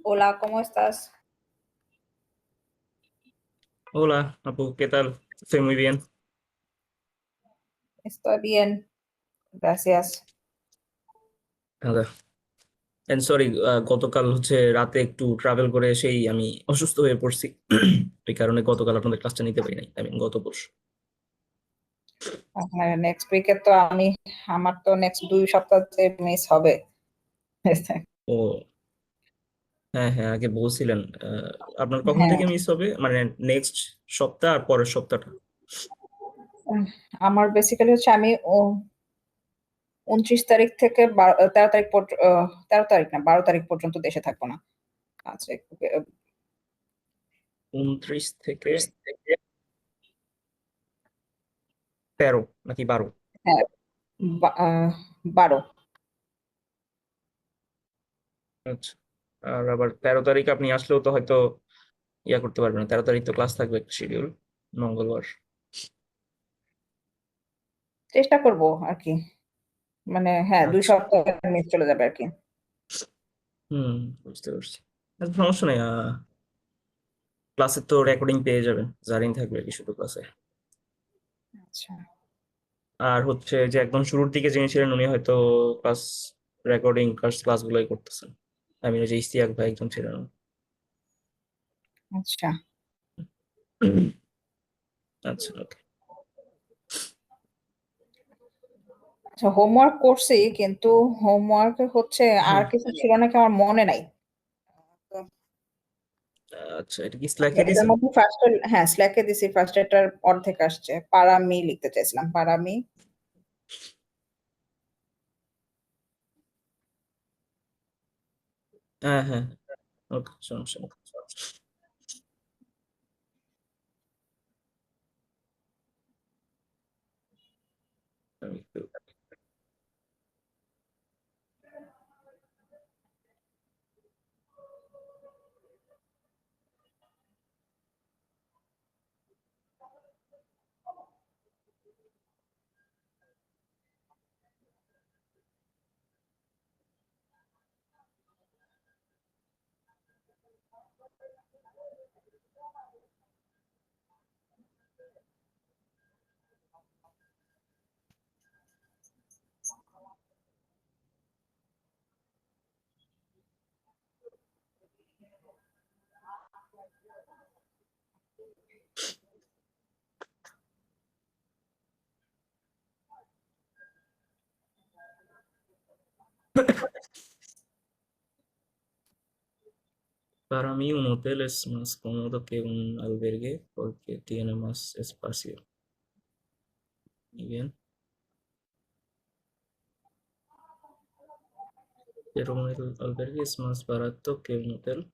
Hola, ¿cómo estás? Hola, Apu, ¿qué tal? Estoy muy bien. Estoy bien, gracias. আচ্ছা, sorry, গতকাল রাতে একটু travel করে এসেই আমি অসুস্থ হয়ে পড়ছি। এই কারণে গতকাল আপনাদের ক্লাসটা নিতে পারি নাই, গত পরশু। হ্যাঁ, নেক্সট উইকে তো আমার তো নেক্সট 2 সপ্তাহতে মিস হবে। ও, হ্যাঁ হ্যাঁ, আগে বলছিলেন। আপনার কখন হ্যাঁ, থেকে মিস হবে, মানে নেক্সট সপ্তাহ আর পরের সপ্তাহটা? আমার বেসিক্যালি হচ্ছে আমি 29 তারিখ থেকে 13 তারিখ 13 তারিখ না 12 তারিখ পর্যন্ত দেশে থাকবো না। আচ্ছা, 29 থেকে 13 নাকি 12? হ্যাঁ, 12। আচ্ছা। আর আবার 13 তারিখ আপনি আসলেও তো হয়তো ইয়া করতে পারবেন না, 13 তারিখ তো ক্লাস থাকবে শিডিউল, মঙ্গলবার। চেষ্টা করব আর কি, মানে হ্যাঁ, দুই আচ্ছা। সপ্তাহ মিস চলে যাবে আর কি। হুম, বুঝতে পারছি। আচ্ছা, সমস্যা নেই। ক্লাসের তো রেকর্ডিং পেয়ে যাবেন, জারিন থাকবে কি শুধু ক্লাসে। আচ্ছা, আর হচ্ছে যে একদম শুরুর দিকে যিনি ছিলেন উনি হয়তো ক্লাস রেকর্ডিং ক্লাসগুলোই করতেছেন। আমি ওই যে ইস্তিয়াক ভাই একজন ছিলেন। আচ্ছা, আচ্ছা, ওকে। আচ্ছা। হোমওয়ার্ক করছি, কিন্তু হোমওয়ার্ক হচ্ছে আর হ্যাঁ। কিছু ছিল নাকি আমার মনে নাই। আচ্ছা, এটা কি স্ল্যাকে এটার দিছেন? মধ্যে হ্যাঁ, স্ল্যাকে দিছি। ফার্স্ট এটার অর্ধেক আসছে। পারামি লিখতে চাইছিলাম, পারামি। হ্যাঁ হ্যাঁ, ওকে, সমস্যা নেই। আমি একটু Para mí un hotel es más cómodo que un albergue porque tiene más espacio. Muy bien. Pero un albergue es más barato que un hotel.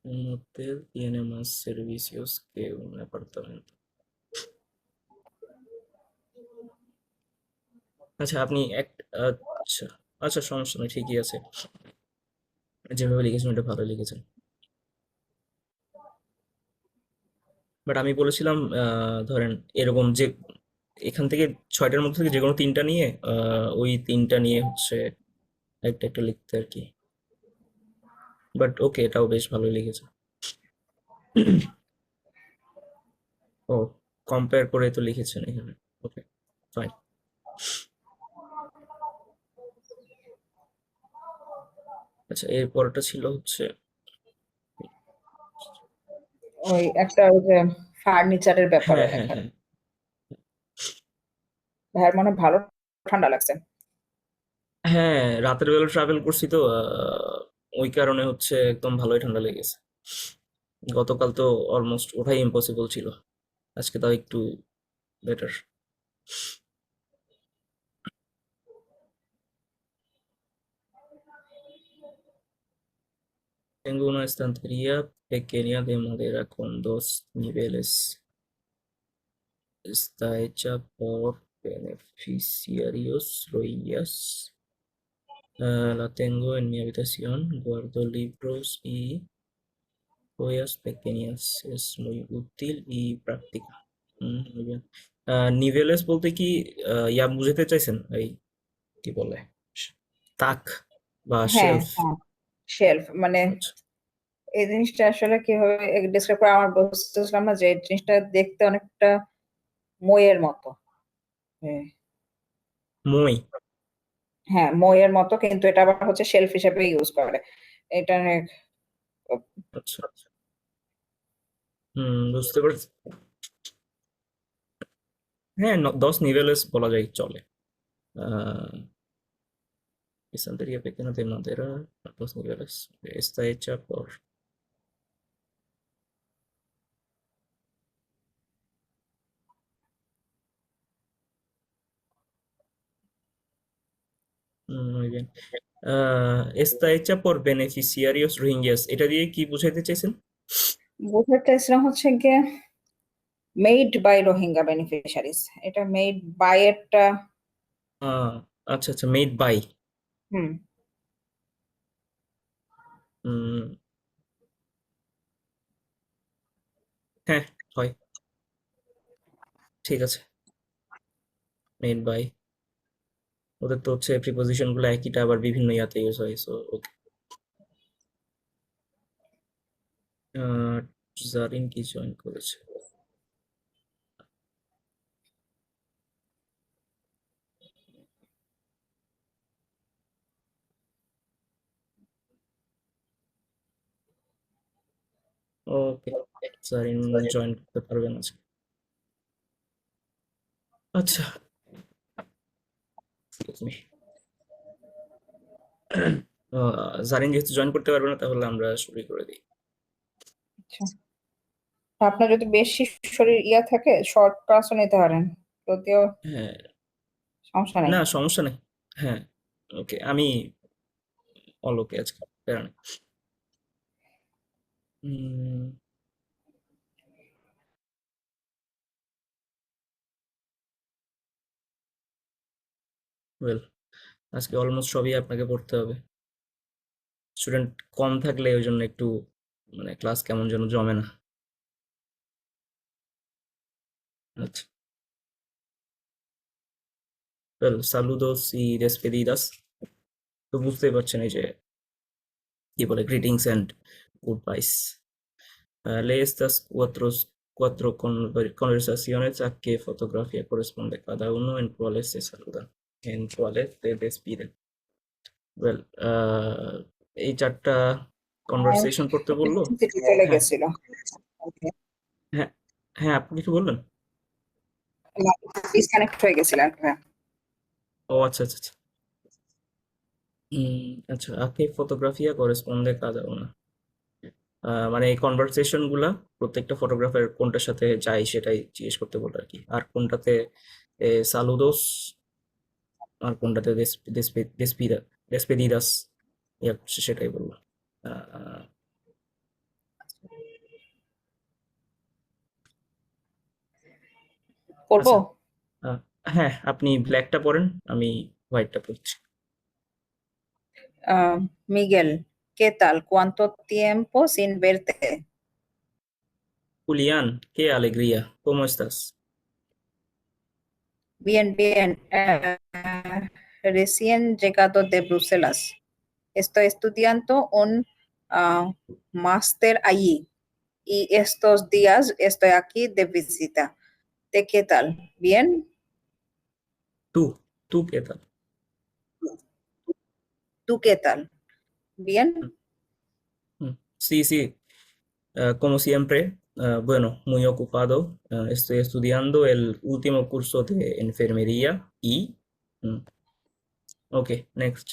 Un hotel tiene más servicios que un apartamento. আচ্ছা, আপনি এক আচ্ছা আচ্ছা, সমস্যা নেই, ঠিকই আছে। যেভাবে লিখেছেন ওটা ভালো লিখেছেন। বাট আমি বলেছিলাম, ধরেন এরকম যে এখান থেকে 6টার মধ্যে থেকে যে কোনো 3টা নিয়ে, ওই 3টা নিয়ে হচ্ছে একটা একটা লিখতে আর কি। বাট ওকে, এটাও বেশ ভালোই লিখেছে। ও, কম্পেয়ার করে তো লিখেছেন এখানে। ওকে, ফাইন। আচ্ছা, এর পরটা ছিল হচ্ছে ওই যে ফার্নিচারের ব্যাপারে হ্যাঁ হ্যাঁ লেখা। হ্যাঁ ভাইয়ের মনে হয় ভালো ঠান্ডা লাগছে। হ্যাঁ, রাতের বেলা ট্রাভেল করছি তো, ওই কারণে হচ্ছে একদম ভালোই ঠান্ডা লেগেছে। গতকাল তো অলমোস্ট ওঠাই ইম্পসিবল ছিল। আজকে তাও একটু better. Tengo una estantería pequeña de madera con 2 niveles. Está hecha por beneficiarios rohingyas. La tengo en mi habitación. Guardo libros y joyas pequeñas. Es muy útil y práctica. Muy bien. নিভেলেস বলতে কি ইয়া বুঝাতে চাইছেন? এই কি বলে, তাক বা হ্যাঁ, শেলফ? হ্যাঁ, শেলফ মানে আচ্ছা এই জিনিসটা আসলে কিভাবে ডিসক্রাইব করে আমার বুঝতেছিলাম না যে এই জিনিসটা দেখতে অনেকটা মইয়ের মতো। হ্যাঁ, মই। হ্যাঁ, মইয়ের মতো কিন্তু এটা আবার হচ্ছে শেলফ হিসেবে ইউজ করে। এটা আচ্ছা বুঝতে পারছি। হ্যাঁ 10 niveles বলা যায় চলে। আহ, Estantería pequeña de madera, 2 niveles. Está hecha por... Muy bien. Está hecha por beneficiarios rohingyas. এটা দিয়ে কি বুঝাইতে চাইছেন? বোঝাতে চাইছিলাম হচ্ছে গিয়ে মেড বাই রোহিঙ্গা বেনিফিশিয়ারিজ। এটা মেড বাই এরটা আহ, আচ্ছা আচ্ছা, মেড বাই। হুম হ্যাঁ, হয়, ঠিক আছে, মেড বাই। ওদের তো হচ্ছে প্রিপোজিশন গুলো একইটা আবার বিভিন্ন ইয়াতে ইউজ হয়, সো ওকে। জারিন কি জয়েন করেছে? ওকে, জারিন জয়েন করতে পারবেন আজকে। আচ্ছা, excuse me। জারিন যেহেতু জয়েন করতে পারবে না, তাহলে আমরা শুরু করে দিই। আচ্ছা, আপনার যদি বেশি শরীর ইয়া থাকে শর্ট ক্লাসও নিতে পারেন, যদিও হ্যাঁ, সমস্যা নেই। না সমস্যা নেই। হ্যাঁ, ওকে, আমি অল ওকে আজকে, প্যারা নেই। ওয়েল, আজকে অলমোস্ট সবই আপনাকে পড়তে হবে। স্টুডেন্ট কম থাকলে ওই জন্য একটু মানে ক্লাস কেমন যেন জমে না। আচ্ছা, ওয়েল, সালুদোস ই despedidas। তো বুঝতেই পারছেন এই যে কি বলে, greetings and good byes. Lee estas cuatro conversaciones a qué fotografía corresponde cada uno, en cuáles se saludan, en cuáles se despiden. Well, এই 4টা কনভারসেশন পড়তে বললো। ইলেকট্রিসিটি চলে হ্যাঁ গেছিল। হ্যাঁ হ্যাঁ, আপনি কিছু বললেন? ডিসকানেক্ট হয়ে গেছিলেন। হ্যাঁ, ও আচ্ছা আচ্ছা আচ্ছা। আচ্ছা, a qué fotografía corresponde cada una। মানে এই কনভারসেশন গুলা প্রত্যেকটা ফটোগ্রাফার কোনটার সাথে যায় সেটাই জিজ্ঞেস করতে বললো আর কি। আর কোনটাতে সালুদোস, আর কোনটাতে ডেসপেদিদাস, সেটাই বললো। আহ, করবো। আচ্ছা, আহ, হ্যাঁ, আপনি ব্ল্যাকটা পড়েন, আমি হোয়াইটটা পড়ছি। Miguel, ¿qué tal? ¿Cuánto tiempo sin verte? Julián, qué alegría, ¿cómo estás? Bien, bien. Recién llegado de Bruselas. Estoy estudiando un ah, máster allí y estos días estoy aquí de visita. ¿De qué tal? ¿Bien? ¿Tú qué tal? ¿Tú qué tal? ¿Bien? Sí, sí, como siempre, bueno, muy ocupado. Estoy estudiando el último curso de enfermería y... mm, ok, next.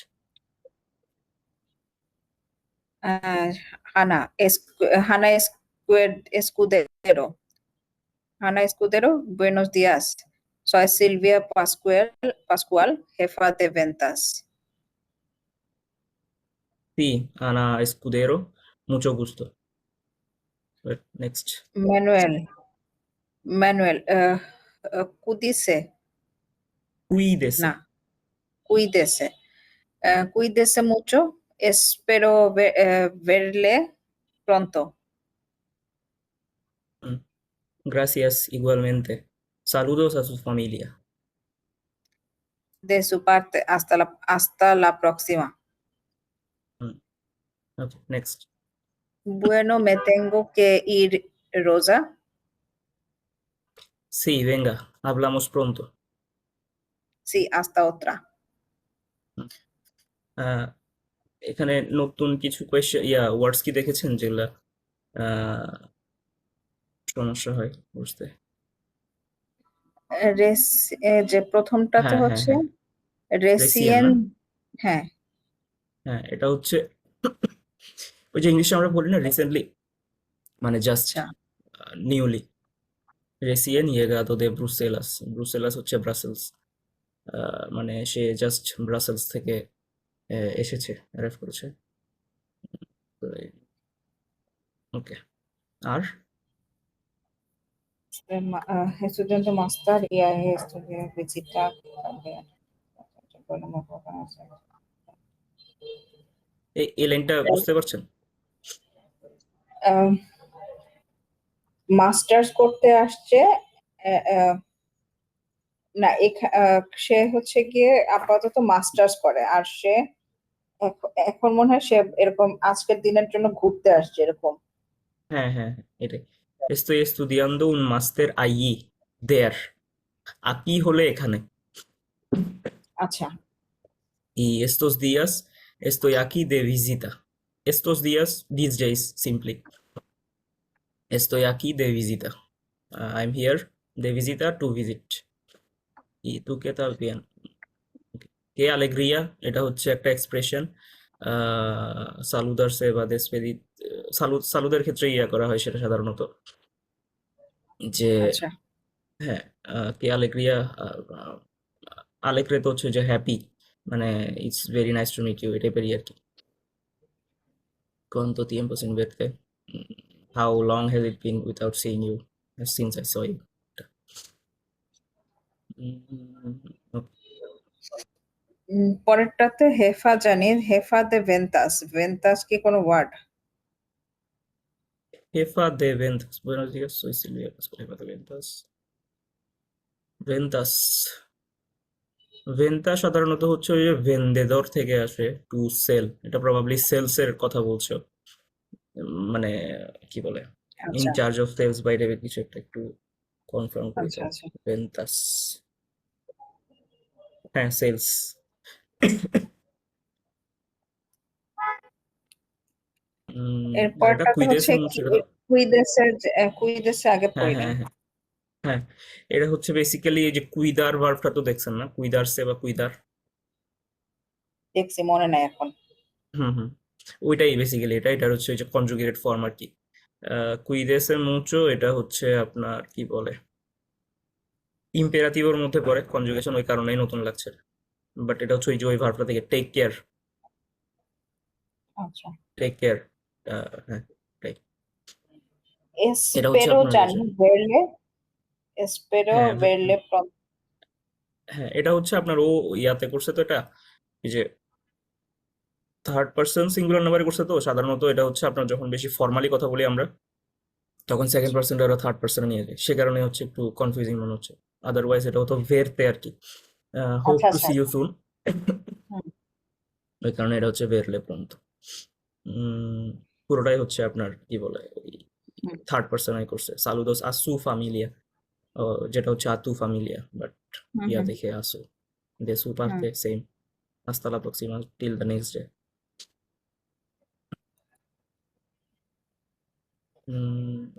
Ah, Hanna Escudero. Ana Escudero, buenos días. Soy Silvia Pascual, jefa de ventas. Sí, Ana Escudero, mucho gusto. Next. Manuel, cuídese, Cuídese. no, cuídese, cuídese mucho. Espero verle pronto. Mm, gracias igualmente. Saludos a su familia. De su parte, hasta la próxima. Mm, okay, next. Bueno, me tengo que ir, Rosa. Sí, venga, hablamos pronto. Sí, hasta otra. আহ, এখানে নতুন কিছু question ওয়ার্ডস কি দেখেছেন যেগুলা আহ, সমস্যা হয় বুঝতে? যে প্রথমটাতে হ্যাঁ, হ্যাঁ, হচ্ছে হ্যাঁ, রেসিয়ান রেসিয়েন। না? হ্যাঁ, হ্যাঁ, এটা হচ্ছে ওই যে ইংলিশে আমরা বলি না রিসেন্টলি, মানে জাস্ট আচ্ছা নিউলি। রেসিয়েন ইয়েগাদো দে ব্রুসেলাস, ব্রুসেলাস হচ্ছে ব্রাসেলস, মানে সে জাস্ট ব্রাসেলস থেকে এসেছে, অ্যারাইভ করেছে। ওকে, আর estudiante master y ahí estudié visita también. এই লাইনটা বুঝতে পারছেন? মাস্টার্স করতে আসছে। আহ, আহ, না সে হচ্ছে গিয়ে আপাতত মাস্টার্স করে, আর সে এখন মনে হয় সে এরকম আজকের দিনের জন্য ঘুরতে আসছে এরকম। হ্যাঁ, হ্যাঁ, হ্যাঁ, এটাই। Estoy estudiando un máster allí, there. aquí হলে এখানে। আচ্ছা Y estos días estoy aquí de visita. Estos días, these days, simply. Estoy aquí de visita. I'm here de visita to visit. Y tú qué tal bien? K alegría, এটা হচ্ছে একটা expression. সালুদারসে বা দেসপেদিত, সালুদের ক্ষেত্রে করা হয় সেটা সাধারণত, যে আচ্ছা হ্যাঁ, কে alegría, আলেগ্রে তো হচ্ছে যে হ্যাপি, মানে it's very nice to meet you এই টাইপেরই আর কি। ¿Cuánto tiempo sin verte? How long has it been without seeing you? Since I saw you. Okay. পরেরটাতে হেফা জানি, হেফা দে ভেন্তাস, ভেন্তাস কি কোনো word? Jefa de ventas. Buenos días, soy Silvia Pascual, jefa de ventas. Ventas. ভেন্তা সাধারণত হচ্ছে ওই যে ভেন্দেদর থেকে আসে, টু সেল, এটা প্রবাবলি সেলস এর কথা বলছো। মানে কি বলে, ইন আচ্ছা চার্জ অফ সেলস বা এই টাইপের কিছু একটা, একটু কনফার্ম করে আচ্ছা দাও। আচ্ছা। ভেন্তাস, হ্যাঁ সেলস। আর এটা এরপরটাতে কুইদেস হচ্ছে মুcho এটা। কুইদেসে আগে হ্যাঁ, পড়ি নাই। হ্যাঁ, হ্যাঁ, হ্যাঁ, এটা হচ্ছে বেসিক্যালি এই যে কুইদার ভার্বটা তো দেখছেন না, কুইদারসে বা কুইদার। দেখছি মনে নাই এখন। হুম, হুম, ওইটাই বেসিক্যালি, এটার হচ্ছে ওই যে কনজুগেটেড ফর্ম আর কি। কুইদেসে মুচো এটা হচ্ছে আপনার কি বলে, ইম্পেরাটিভের মধ্যে পড়ে, কনজুগেশন ওই কারণেই নতুন লাগছে। বাট এটা হচ্ছে ওই যে ওই ভার্বটা থেকে, টেক কেয়ার, আচ্ছা টেক কেয়ার। হ্যাঁ, এটাই। এটা হচ্ছে এসপেরো আপনার ওই যে, জানি, ভেরলে, এসপেরো হ্যাঁ, ভেরলে হ্যাঁ, এটা হচ্ছে আপনার ও ইয়াতে করছে তো এটা, এই যে থার্ড পার্সন সিঙ্গুলার নাম্বারে করছে তো সাধারণত, এটা হচ্ছে আপনার যখন বেশি ফর্মালি কথা বলি আমরা, তখন সেকেন্ড পার্সনটা ওরা থার্ড পার্সনে নিয়ে যায়, সে কারণে হচ্ছে একটু কনফিউজিং মনে হচ্ছে। আদারওয়াইজ এটা হতো ভেরতে আর কি, হোপ আচ্ছা টু আচ্ছা সি ইউ আচ্ছা। সুন। হুম, ওই কারণে এটা হচ্ছে ভেরলে প্রন্ত। উম, পুরোটাই হচ্ছে আপনার কি বলে ওই হুম, থার্ড পার্সনে করছে, সালুদোস আসু ফামিলিয়া, যেটা হচ্ছে আতু ফামিলিয়া, বাট হুম, ইয়া হুম, দেখে আসু, de su hmm. parte same, hasta la próxima, till the next day.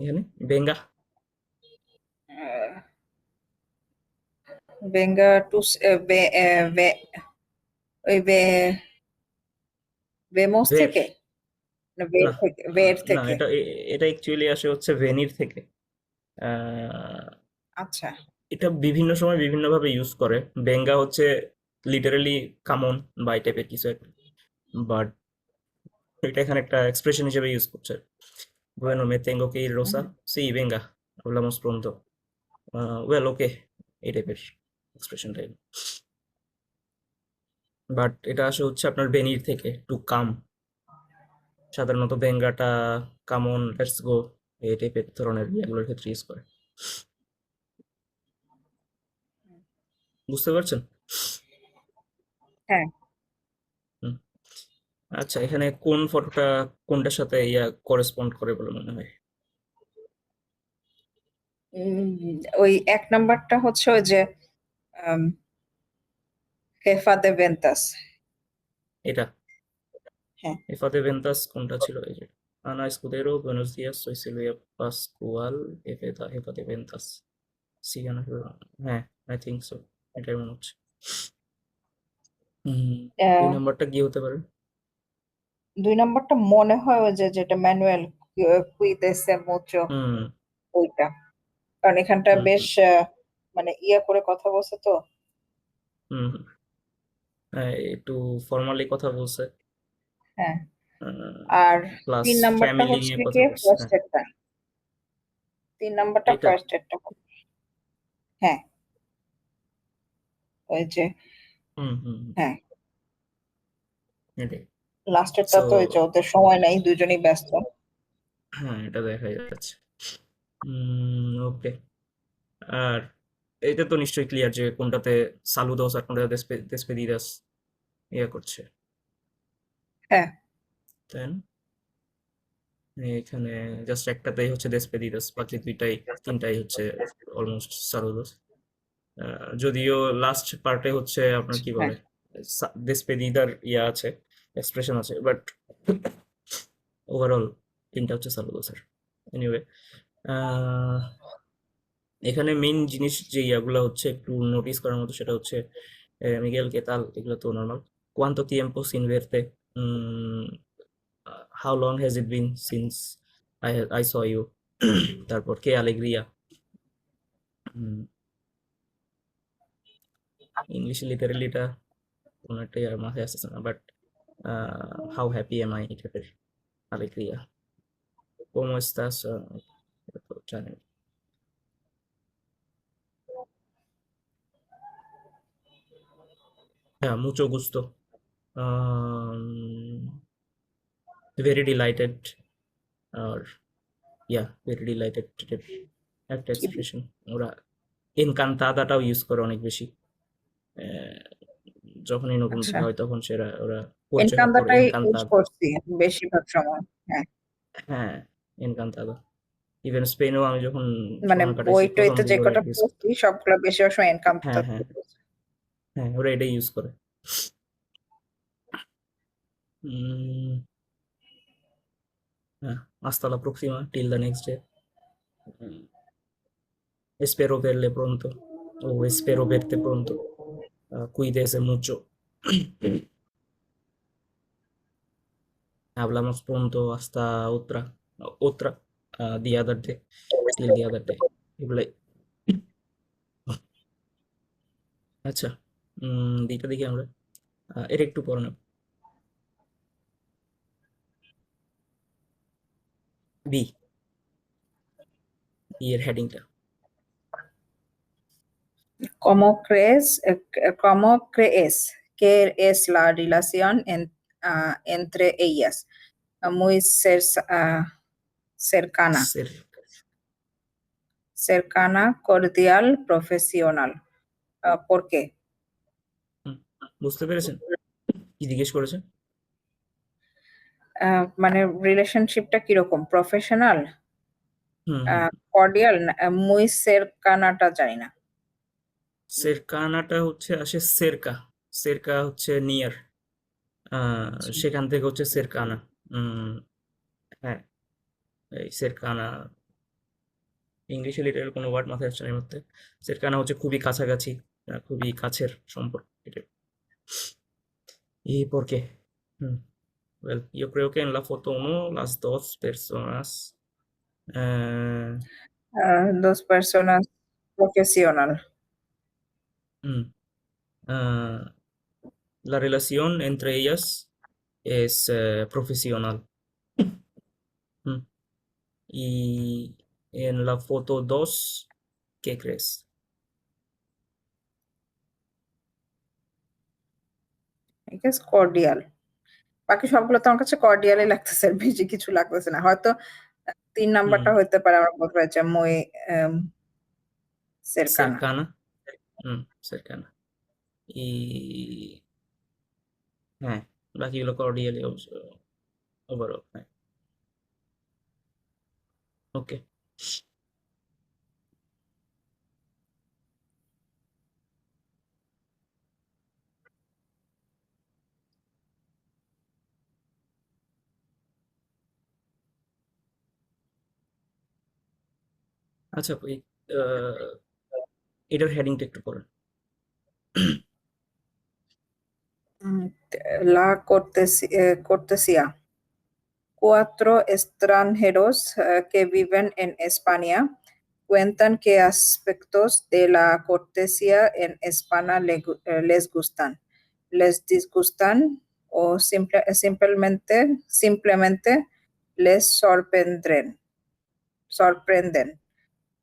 এখানে বেঙ্গা, বেঙ্গা টু ওই বেমোস ভের, থেকে, না বের না, থেকে, বের না, থেকে। এটা অ্যাকচুয়ালি আসে হচ্ছে ভেনির থেকে। আহ, আচ্ছা এটা বিভিন্ন সময় বিভিন্ন ভাবে ইউজ করে। বেঙ্গা হচ্ছে লিটারালি কামন বা এই টাইপের কিছু একটা, বাট এটা এখানে একটা এক্সপ্রেশন হিসেবে ইউজ করছে। Bueno, me tengo que ir, হুম, Rosa. Sí, venga, hablamos pronto. Well, okay, এই টাইপের এক্সপ্রেশন টাইপ, বাট এটা আসে হচ্ছে আপনার বেনির থেকে, টু কাম। সাধারণত বেঙ্গাটা কামন, লেটস গো, এই টাইপের ধরনের এগুলোর ক্ষেত্রে ইউজ করে। বুঝতে পারছেন? হ্যাঁ হুম। আচ্ছা, এখানে কোন ফটোটা কোনটার সাথে করেসপন্ড করে বলে মনে হয়? ওই 1 নাম্বারটা হচ্ছে ওই যে আম Jefa de Ventas। এটা হ্যাঁ, এফাতে ভেন্তাস কোনটা ছিল? এই যে আনা স্কুদেরো, বুয়েনোস দিয়াস, সোই সিলভিয়া পাসকুয়াল, এফাতে ভেন্তাস, সিগানা। হ্যাঁ, আই থিঙ্ক সো, এটাই মনে হচ্ছে। হুম, 2 আহ, নাম্বারটা কি হতে পারে? 2 নাম্বারটা মনে হয় ওই যে যেটা ম্যানুয়াল কুইদেসে মুচো, হুম ওইটা। কারণ এখানটা হুম বেশ হুম মানে ইয়া করে কথা বলছে তো। হুম হুম। হ্যাঁ, একটু ফর্মালি কথা বলছে, হ্যাঁ, আর প্লাস 3 নাম্বারটা ফ্যামিলি হচ্ছে নিয়ে কথা কি বলছে। ফার্স্ট হ্যাঁ, এডটা। 3 নাম্বারটা এটা। ফার্স্ট এডটা। হ্যাঁ, ওই যে হুম হুম হুম, হ্যাঁ, এটাই। লাস্টেরটা সো তো ওই যে ওদের সময় নাই, দুজনেই ব্যস্ত। হ্যাঁ, এটা দেখা যাচ্ছে। ওকে। আর এটা তো নিশ্চয়ই ক্লিয়ার যে কোনটাতে সালুদোস আর কোনটাতে দেসপেদিদাস করছে, হ্যাঁ, তাই না? এখানে জাস্ট একটাতেই হচ্ছে দেসপেদিদাস, বাকি তিনটাই হচ্ছে অলমোস্ট সালুদোস। যদিও লাস্ট পার্টে হচ্ছে আপনার কি হ্যাঁ। বলে দেসপেদিদার আছে, এক্সপ্রেশন আছে, বাট ওভারঅল তিনটা হচ্ছে সালুদোসের। এনিওয়ে, এখানে মেইন জিনিস যে ইয়াগুলো হচ্ছে একটু নোটিস করার মতো, সেটা হচ্ছে মিগেল কেতাল, এগুলো তো normal. cuánto tiempo sin verte, how long has it been since I saw you, তারপর qué alegría। ইংলিশ লিটারেলিটা কোনো একটা আর মাথায় আসতেছে না, but how happy am I, টাইপের alegría। cómo estás, এটা তো জানেন। হ্যাঁ, mucho gusto, very delighted, are very delighted, একটা এক্সপ্রেশন। ওরা এনকান্তাদাটাও ইউজ করে অনেক বেশি। আহ, যখনই নতুন আচ্ছা, দেখা হয় তখন ওরা পরিচয় হওয়ার পর এনকান্দাটাই ইউজ এনকান্তাদা। করছি বেশিরভাগ সময়। হ্যাঁ, হ্যাঁ, এনকান্তাদা। ইভেন স্পেনেও আমি যখন মানে সময় কাটাইছি বই প্রথম টইতে যে দিকে ওরা কটা এটা ইউজ করতো। পড়ছি সবগুলো বেশিরভাগ সময় এনকান্তা। হ্যাঁ হ্যাঁ হ্যাঁ, ওরা এটাই ইউজ করে। উম, হ্যাঁ, hasta la próxima, till the next day, espero verle pronto, o espero verte pronto, cuídese mucho, hablamos pronto, hasta otra, the other day, till the other day, এগুলাই। আচ্ছা, দিকটা দেখি আমরা, এটা একটু পড়ে নেব। বি, এর হেডিংটা। ¿Cómo crees que es la relación entre ellas? Muy cercana, সের cercana, cordial, profesional. ¿Por qué? হুম, বুঝতে পেরেছেন কি জিজ্ঞেস করেছে? মানে রিলেশনশিপটা কিরকম, প্রফেশনাল, হুম হুম। কর্ডিয়াল, muy cercanaটা জানি না। সেরকানাটা হচ্ছে আসে সেরকা, সেরকা হচ্ছে নিয়ার, সেখান থেকে হচ্ছে সেরকানা। উম, হ্যাঁ, এই সেরকানা, ইংলিশে লিটারেল কোনো ওয়ার্ড মাথায় আসছে না এই মুহূর্তে। সেরকানা হচ্ছে খুবই কাছাকাছি, খুবই কাছের সম্পর্ক এটা। ¿Y por qué? Well, yo creo que en la foto uno, las dos personas, eh, Dos personas profesional. mm, ah, la relación entre ellas es profesional. Mm, Y en la foto 2, ¿qué crees? I guess cordial। বাকি সবগুলো তো আমার কাছে কর্ডিয়ালই লাগতেছে, আর বেশি কিছু লাগতেছে না। হয়তো 3 নাম্বারটা Mm, হইতে পারে আমার বোধ হয়েছে muy cercana। cercana, cercana. Y, হ্যাঁ, বাকিগুলো কর্ডিয়ালি ওভারঅল। হ্যাঁ, ওকে। আচ্ছা, এটার হেডিংটা একটু পড়েন। Mm, La cortesía. Cuatro extranjeros que viven en España cuentan qué aspectos de la cortesía en España les gustan, les disgustan o simplemente les sorprenden.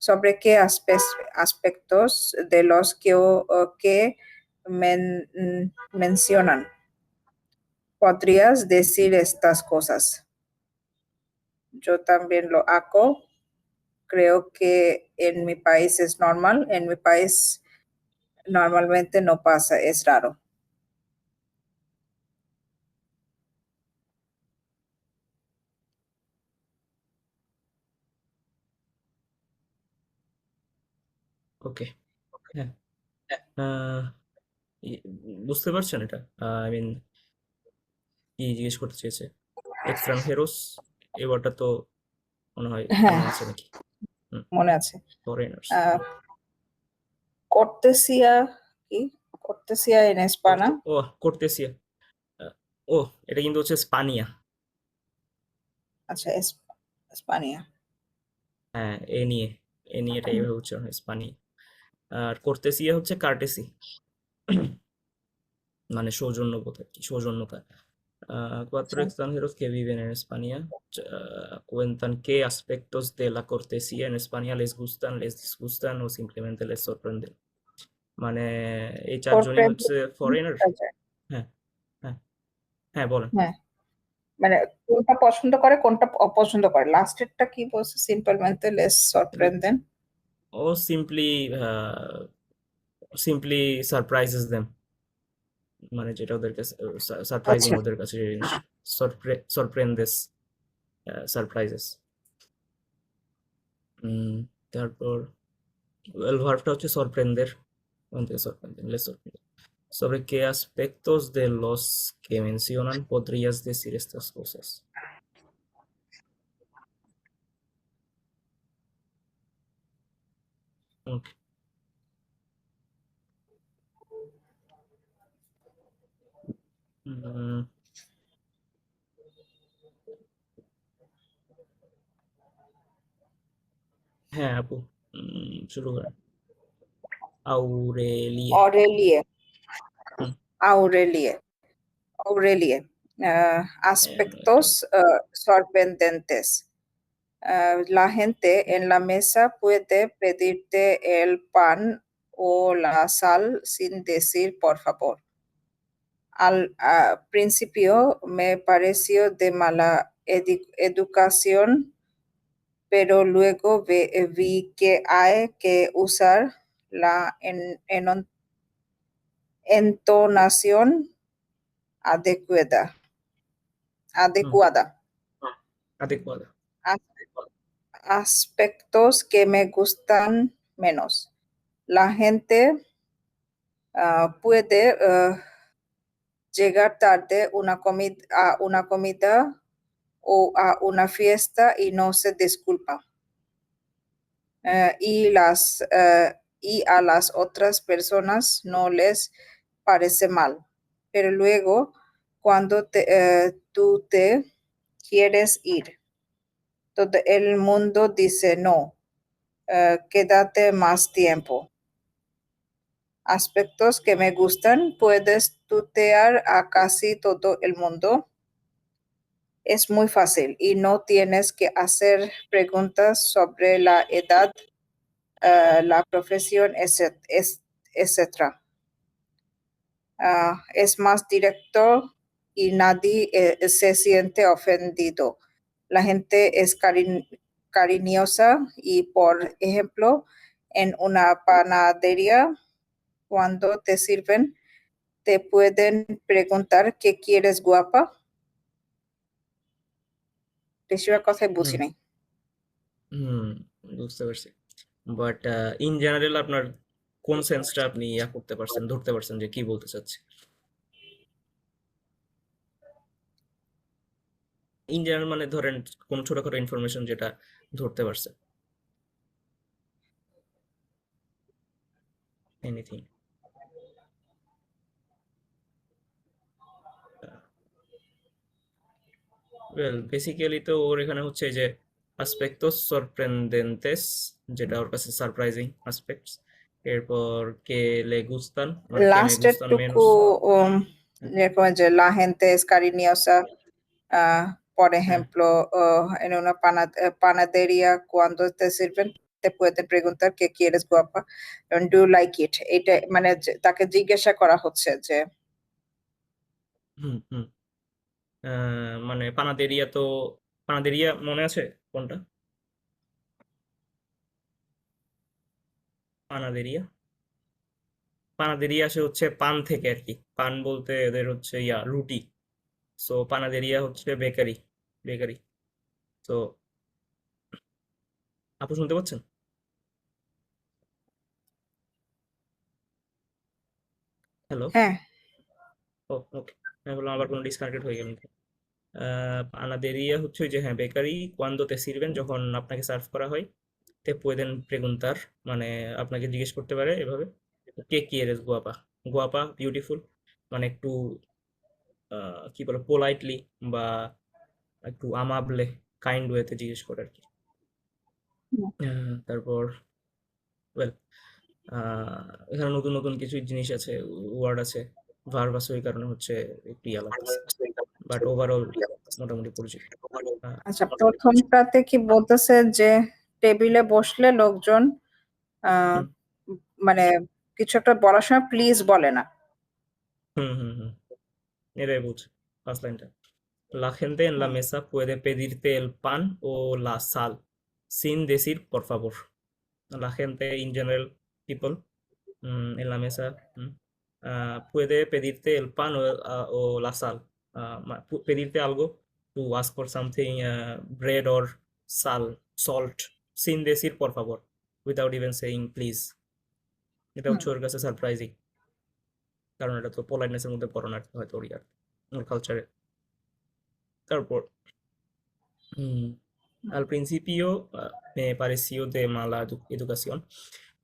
¿Sobre qué aspectos de los que mencionan? ¿Podrías decir estas cosas? Yo también lo hago. Creo que en mi país es normal. En mi país normalmente no pasa, es raro. ওকে, হ্যাঁ। আহ, বুঝতে পারছেন এটা? I mean, কি জিজ্ঞেস করতে চেয়েছে? এক্সট্রানজেরোস, এই ওয়ার্ডটা তো মনে হয় হ্যাঁ, মনে আছে নাকি? মনে আছে। ফরেনার্স। cortesía কি? cortesía en España. ও, কর্তেসিয়া। ও, এটা কিন্তু হচ্ছে স্পানিয়া। আচ্ছা, España. হ্যাঁ, এ নিয়ে এটা এইভাবে উচ্চারণ হয়, স্পানিয়া। আর কর্তেসিয়া হচ্ছে কার্টেসি, মানে সৌজন্যবোধ আর কি, সৌজন্যতা। Cuatro আচ্ছা, extranjeros que viven en España cuentan qué aspectos de la cortesía en España les gustan, les disgustan o simplemente les sorprenden. মানে এই চারজনই হচ্ছে ফরেনার। sorprender. হ্যাঁ, হ্যাঁ, হ্যাঁ, বলেন। হ্যাঁ, মানে কোনটা পছন্দ করে কোনটা অপছন্দ করে, লাস্টেরটা কি বলছে? সিম্পলmente les sorprenden. ও সিম্পলি সারপ্রাইজেস দেম, মানে যেটা ওদের কাছে সারপ্রাইজিং, আচ্ছা, ওদের কাছে যে জিনিস সরপ্রেন্দেস, সারপ্রাইজেস। তারপর el ভার্বটা হচ্ছে সরপ্রেন্দের, ওখান থেকে সরপ্রেন্দের, les sorprende. Sobre qué aspectos de los que mencionan podrías decir estas cosas? Okay. উম, হ্যাঁ আপু, শুরু করেন। আউরেলিয়ে। Aurelie, হুম, Aurelie, Aurelie. একটু। Aspectos sorprendentes. La gente en la mesa puede pedirte el pan o la sal sin decir por favor. Al principio me pareció de mala educación, pero luego vi que hay que usar la entonación adecuada. Hmm, adecuada. adecuada. Aspectos que me gustan menos. La gente puede llegar tarde a una comida o a una fiesta y no se disculpa. Y a las otras personas no les parece mal. Pero luego, cuando tú te quieres ir, todo el mundo dice no, quédate más tiempo. Aspectos que me gustan, puedes tutear a casi todo el mundo. Es muy fácil y no tienes que hacer preguntas sobre la edad, la profesión, etc. Es más directo y nadie se siente ofendido. La gente es cariñosa y, por ejemplo, en una panadería, cuando te sirven, te pueden preguntar ¿qué quieres, guapa? বেশিরভাগ কথাই বুঝি হুম নাই। হুম বুঝতে পারছি। But in general আপনার কোন সেন্সটা আপনি করতে পারছেন, ধরতে পারছেন যে কি বলতে চাচ্ছে? ইন জেনারেল মানে ধরেন কোন ছোটখাটো ইনফরমেশন যেটা ধরতে পারছেন, এনিথিং। ওয়েল বেসিক্যালি তো ওর এখানে হচ্ছে যে aspectos sorprendentes, যেটা ওর কাছে সারপ্রাইজিং অ্যাসপেক্টস। এরপর কে লে গুস্তান আর কে মে লাস্টের গুস্তান টুকু মেনস। যেরকম যে la gente es cariñosa, por হ্যাঁ ejemplo, en una panadería cuando te sirven te pueden preguntar ¿qué quieres, guapa? And do you like it? এটা মানে তাকে জিজ্ঞাসা করা হচ্ছে যে হুম হুম মানে পানাদেরিয়া তো, পানাদেরিয়া মনে আছে কোনটা? পানাদেরিয়া, পানাদেরিয়া আসে হচ্ছে পান থেকে আর কি, পান বলতে এদের হচ্ছে রুটি। সো পানাদেরিয়া হচ্ছে বেকারি, বেকারি। তো আপু শুনতে পাচ্ছেন? হ্যালো। হ্যাঁ ও ওকে, আমি বললাম আবার কোনো ডিসকানেক্টেড হয়ে গেল। পানাদেরিয়া হচ্ছে ওই যে হ্যাঁ বেকারি, cuando te sirven, যখন আপনাকে সার্ভ করা হয়, te pueden preguntar, মানে আপনাকে জিজ্ঞেস করতে পারে এভাবে, কে quieres guapa, guapa বিউটিফুল, মানে একটু কি বলে পোলাইটলি বা একটু আমাবলে কাইন্ড ওয়েতে জিজ্ঞেস করে আর কি। তারপর ওয়েল এখানে নতুন নতুন কিছু জিনিস আছে, ওয়ার্ড আছে, ভার্ব আছে, ওই কারণে হচ্ছে একটু ইয়া লাগতেছে, বাট ওভারঅল মোটামুটি পরিচিত। আহ, আচ্ছা, প্রথমটাতে কি বলতেছে যে টেবিলে বসলে লোকজন আহ হুম মানে কিছু একটা বলার সময় প্লিজ বলে না। হুম হুম হুম এটাই বলছে ফার্স্ট লাইনটা। La gente en la hmm, mesa puede pedirte el pan o la sal sin decir por favor. La gente in general, people, en la mesa, puede pedirte el pan o la sal. Pedirte algo, to ask for something, bread or salt, sin decir por favor, without even saying please. এটা হুম, হচ্ছে ওর কাছে surprising, কারণ এটা তো পোলাইটনেসের মধ্যে পড়ে না হয়তো ওর কালচারে। তারপর al principio me pareció de mala educación,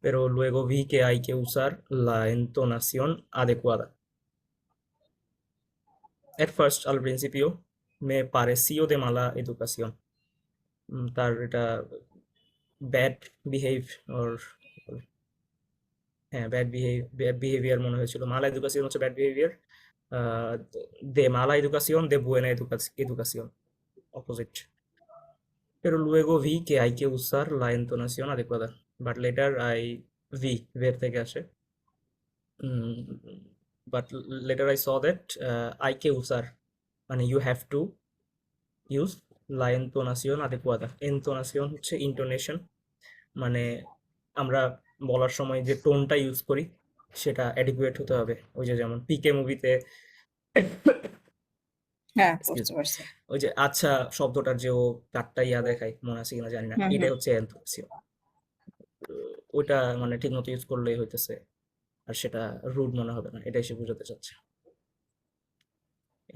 pero luego vi que hay que usar la entonación adecuada. At first, al principio, me pareció de mala educación. তার এটা ব্যাড বিহেভ ওর, হ্যাঁ ব্যাড বিহেভিয়ার মনে হয়েছিল। মালা এডুকেশন হচ্ছে bad behaviour, de mala educación, de buena educación, opposite. Pero luego vi que hay que usar la entonación adecuada. But later I vi, ver থেকে আসে। But later I saw that hay que usar, মানে you have to use la entonación adecuada. Entonación হচ্ছে intonation, মানে আমরা বলার সময় যে টোনটা use করি সেটা অ্যাডিকুয়েট হতে হবে। ওই যে যেমন পিকে মুভিতে, হ্যাঁ এক্সকিউজ বুঝতে মি, পারছি। ওই যে আচ্ছা শব্দটার যে ও চারটা দেখায়, মনে আছে কিনা জানি না, হুম এটাই হুম হচ্ছে এনথুসিয়াম। ওইটা মানে ঠিক মতো ইউজ করলেই হইতেছে, আর সেটা রুড মনে হবে না, এটাই সে বোঝাতে চাচ্ছে।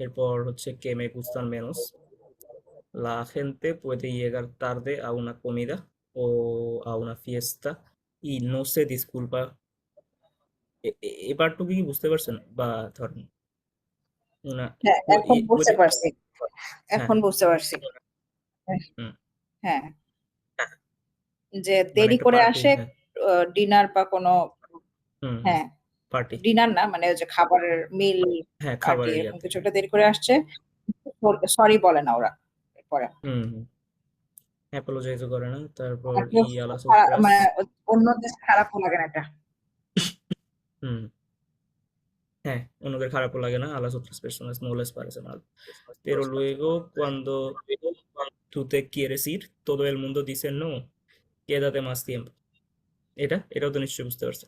এরপর হচ্ছে কে মে গুস্তান মেনোস, লা gente puede llegar tarde a una comida o a una fiesta y no se disculpa। এই পার্টটুকু কি বুঝতে পারছেন? বা ধরেন una হ্যাঁ এখন বুঝতে puede, পারছি, হ্যাঁ এখন বুঝতে পারছি। হুম হ্যাঁ, যে মানে দেরি একটা করে পার্টি, আসে হ্যাঁ ডিনার বা কোনো, হুম হুম হ্যাঁ পার্টি, ডিনার না মানে ওই যে খাবারের মিল হ্যাঁ পার্টি খাবারের এরকম ইয়াতে, কিছু একটা দেরি করে আসছে, সরি বলে না ওরা এরপরে। হুম হুম অ্যাপোলোজাইজও করে না। তারপর আর কেউ আলাস ওট্রাস, মানে অন্যদের খারাপও লাগে না এটা। হুম হ্যাঁ অন্যদের খারাপও লাগে না, a las otras personas no les parece mal, pero luego cuando tú te quieres ir todo el mundo dice no, quédate más tiempo। এটাও তো নিশ্চয়ই বুঝতে পারছো।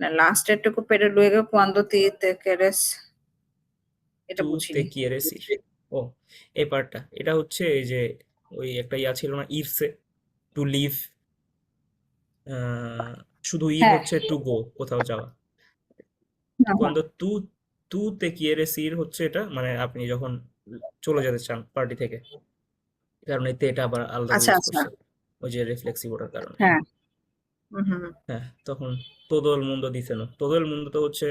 না, লাস্টেরটুকু pero luego cuando te quieres এটা তু তে বুঝিনি। quieres ir ও এই পার্টটা এটা হচ্ছে এই যে ওই একটা ইয়া ছিল না ইরসে টু লিভ শুধু ইর হ্যাঁ, হচ্ছে টু গো কোথাও যাওয়া হ্যাঁ, হ্যাঁ। cuando tú te quieres ir হচ্ছে এটা মানে আপনি যখন চলে যেতে চান পার্টি থেকে কারণ এতে এটা আবার আলাদা আচ্ছা, ইউজ আচ্ছা। করছে ওই যে রিফ্লেক্সিভ ওটার কারণে হ্যাঁ। হুম, হুম, হুম। হ্যাঁ তখন todo el mundo dice no todo el mundo তো হচ্ছে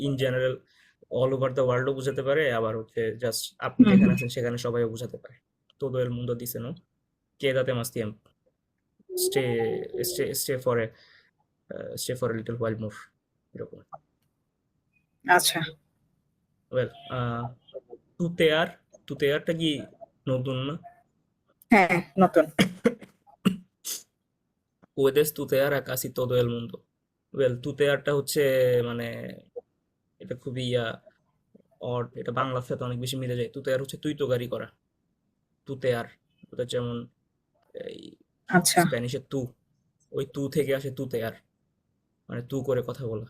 in general all over the ওয়ার্ল্ডও বোঝাতে পারে আবার হচ্ছে জাস্ট আপনি হুম, যেখানে হুম। আছেন সেখানে সবাইও বোঝাতে পারে todo el mundo dice no quédate más tiempo stay stay for a stay for a little while more এরকম আচ্ছা। ওয়েল তুতেয়ার তুতেয়ারটা কি নতুন না হ্যাঁ, নতুন। puedes tutear a casi todo el mundo well তুতেয়ারটা হচ্ছে মানে এটা খুবই অড এটা বাংলার সাথে অনেক বেশি মিলে যায় তুতেয়ার হচ্ছে তুই তোকারি করা তুতেয়ার ওটা যেমন এই আচ্ছা, স্প্যানিশে তু ওই তু থেকে আসে তুতেয়ার মানে তু করে কথা বলা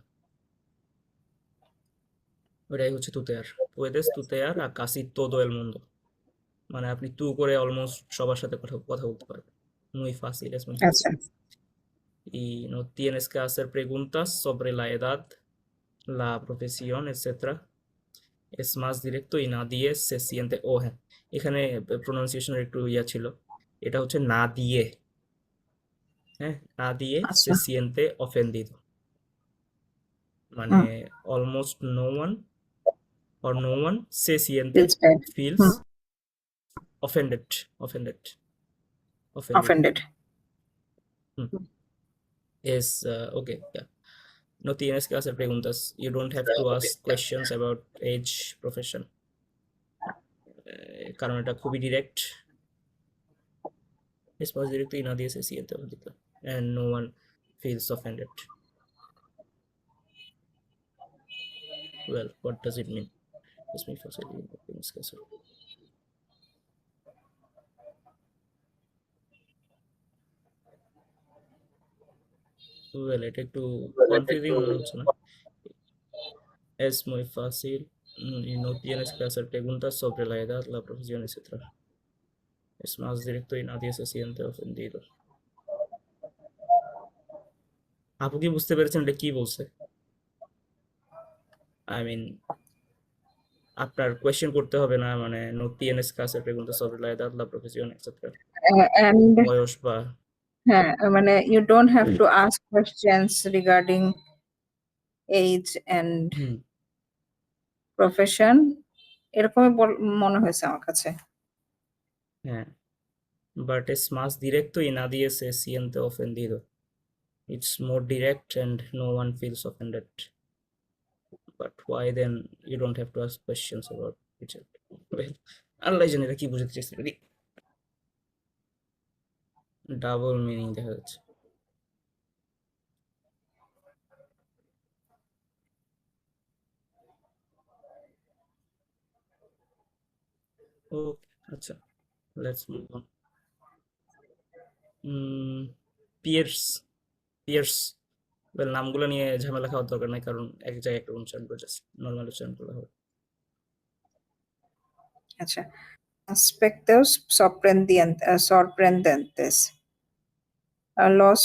ওটাই হচ্ছে তুতেয়ার puedes tutear a casi todo el mundo মানে আপনি তু করে অলমোস্ট সবার সাথে কথা কথা বলতে পারবেন muy fácil es muy আচ্ছা, fácil y no tienes que hacer preguntas sobre la edad la profesión etcétera es más directo y nadie se siente ও হ্যাঁ এখানে প্রোনাউন্সিয়েশনের একটু ইয়া ছিল এটা হচ্ছে না দিয়ে হ্যাঁ না দিয়ে se আচ্ছা। siente ofendido মানে হুম, almost no one or no one se siente feels bad. feels hmm, offended offended ofendido offended. Hmm, es okay yeah no tienes que hacer preguntas you don't have to ask questions about age profession কারণ এটা খুবই direct es más directo y nadie se siente ofendido and no one feels offended well what does it mean es muy fácil y no tienes que hacer well এটা একটু confusing মনে হচ্ছে না es muy fácil y no tienes que hacer preguntas sobre la edad la profesión etcétera es más directo y nadie se siente ofendido আপু কি বুঝতে পেরেছেন এটা কি বলছে আই মিন আপনার কোয়েশ্চেন করতে হবে না মানে no tienes que hacer preguntas sobre la edad la profesión etcétera And বয়স বা হ্যাঁ, মানে you don't have to ask questions regarding age and hmm profession এরকমই মনে হয়েছে আমার কাছে। হ্যাঁ but es más directo y nadie se siente ofendido it's more direct and no one feels offended but why then you don't have to ask questions about each other well আল্লাহ জানে এটা কি বুঝাতে চেষ্টা করি ডাবল মিনিং দেখা যাচ্ছে okay আচ্ছা let's move on Pierce Pierce well নামগুলো নিয়ে ঝামেলা খাওয়ার দরকার নাই কারণ এক জায়গায় একটা উচ্চারণ করে জাস্ট নর্মাল উচ্চারণ করলে হবে আচ্ছা, aspectos sorprendentes. Los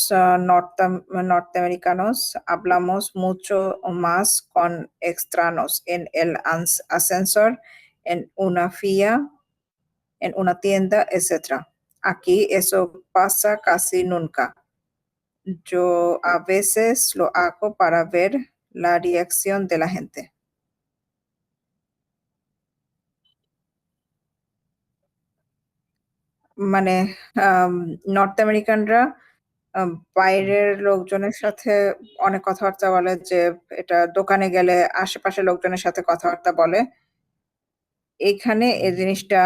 norteamericanos hablamos mucho más con extraños en el ascensor, en una fila, en una tienda, etcétera. Aquí eso pasa casi nunca. Yo a veces lo hago para ver la reacción de la gente. মানে north আমেরিকানরা হুম বাইরের লোকজনের সাথে অনেক কথাবার্তা বলে যে এটা দোকানে গেলে আশেপাশের লোকজনের সাথে কথাবার্তা বলে। এখানে এই হুম জিনিসটা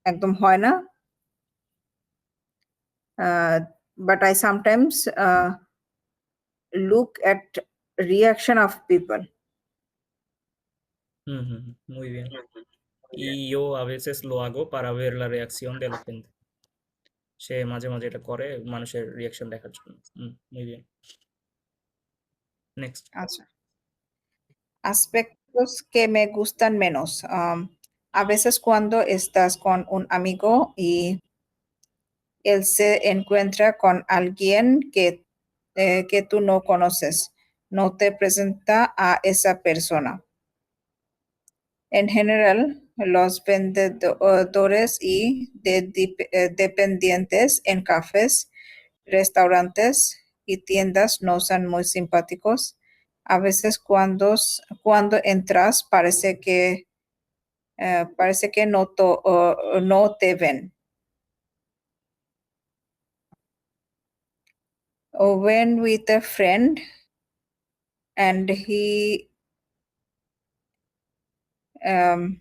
একদম হয় না। But I sometimes look at reaction of people. muy bien y yo a veces lo hago para ver la reacción de la gente সে মাঝে মাঝে এটা করে মানুষের রিয়াকশন দেখার জন্য muy bien Next. আচ্ছা, aspectos que me gustan menos. A veces cuando estás con un amigo y él se encuentra con alguien que tú no conoces, no te presenta a esa persona. En general, los vendedores y dependientes en cafés, restaurantes y tiendas no son muy simpáticos. A veces cuando entras parece que no te ven. Or when with a friend and he um,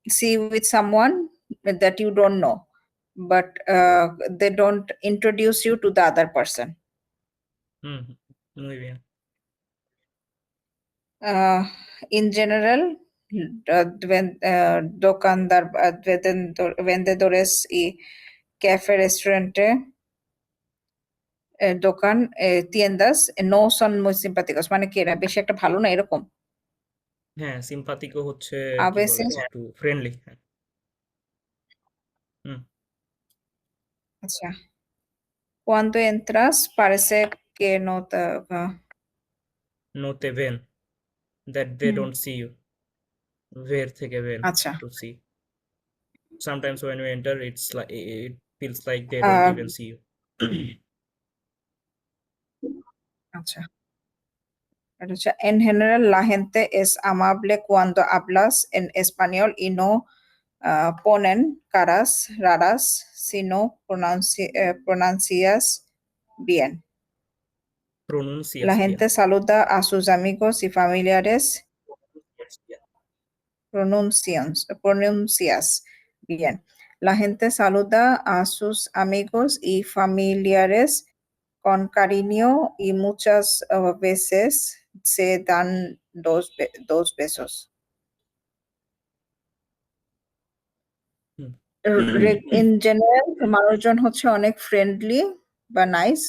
see with someone that you don't know, but they don't introduce you to the other person. Ujú, muy bien. In general, vendedores y cafe restaurante, দোকান, tiendas no son muy simpáticos, মানে কি এরা বেশি একটা ভালো না এরকম। হ্যাঁ, সিম্পাথিকও হচ্ছে A কি বলে veces, একটু ফ্রেন্ডলি। হ্যাঁ। হুম। আচ্ছা, cuando entras parece que no te, No te ven, that they hmm, don't see you. Where থেকে ven, আচ্ছা, to see. Sometimes when you enter, it feels like they don't ah, even see you. আচ্ছা, এটা হচ্ছে, en general la gente es amable cuando hablas en español y no ponen caras raras si no pronuncias bien. La Pronuncias bien. gente saluda a sus amigos y familiares, Yes, yeah. pronuncias bien. La gente saluda a sus amigos y familiares con cariño y muchas veces se dan dos besos. Hmm. In general, মানুষজন হচ্ছে অনেক friendly বা nice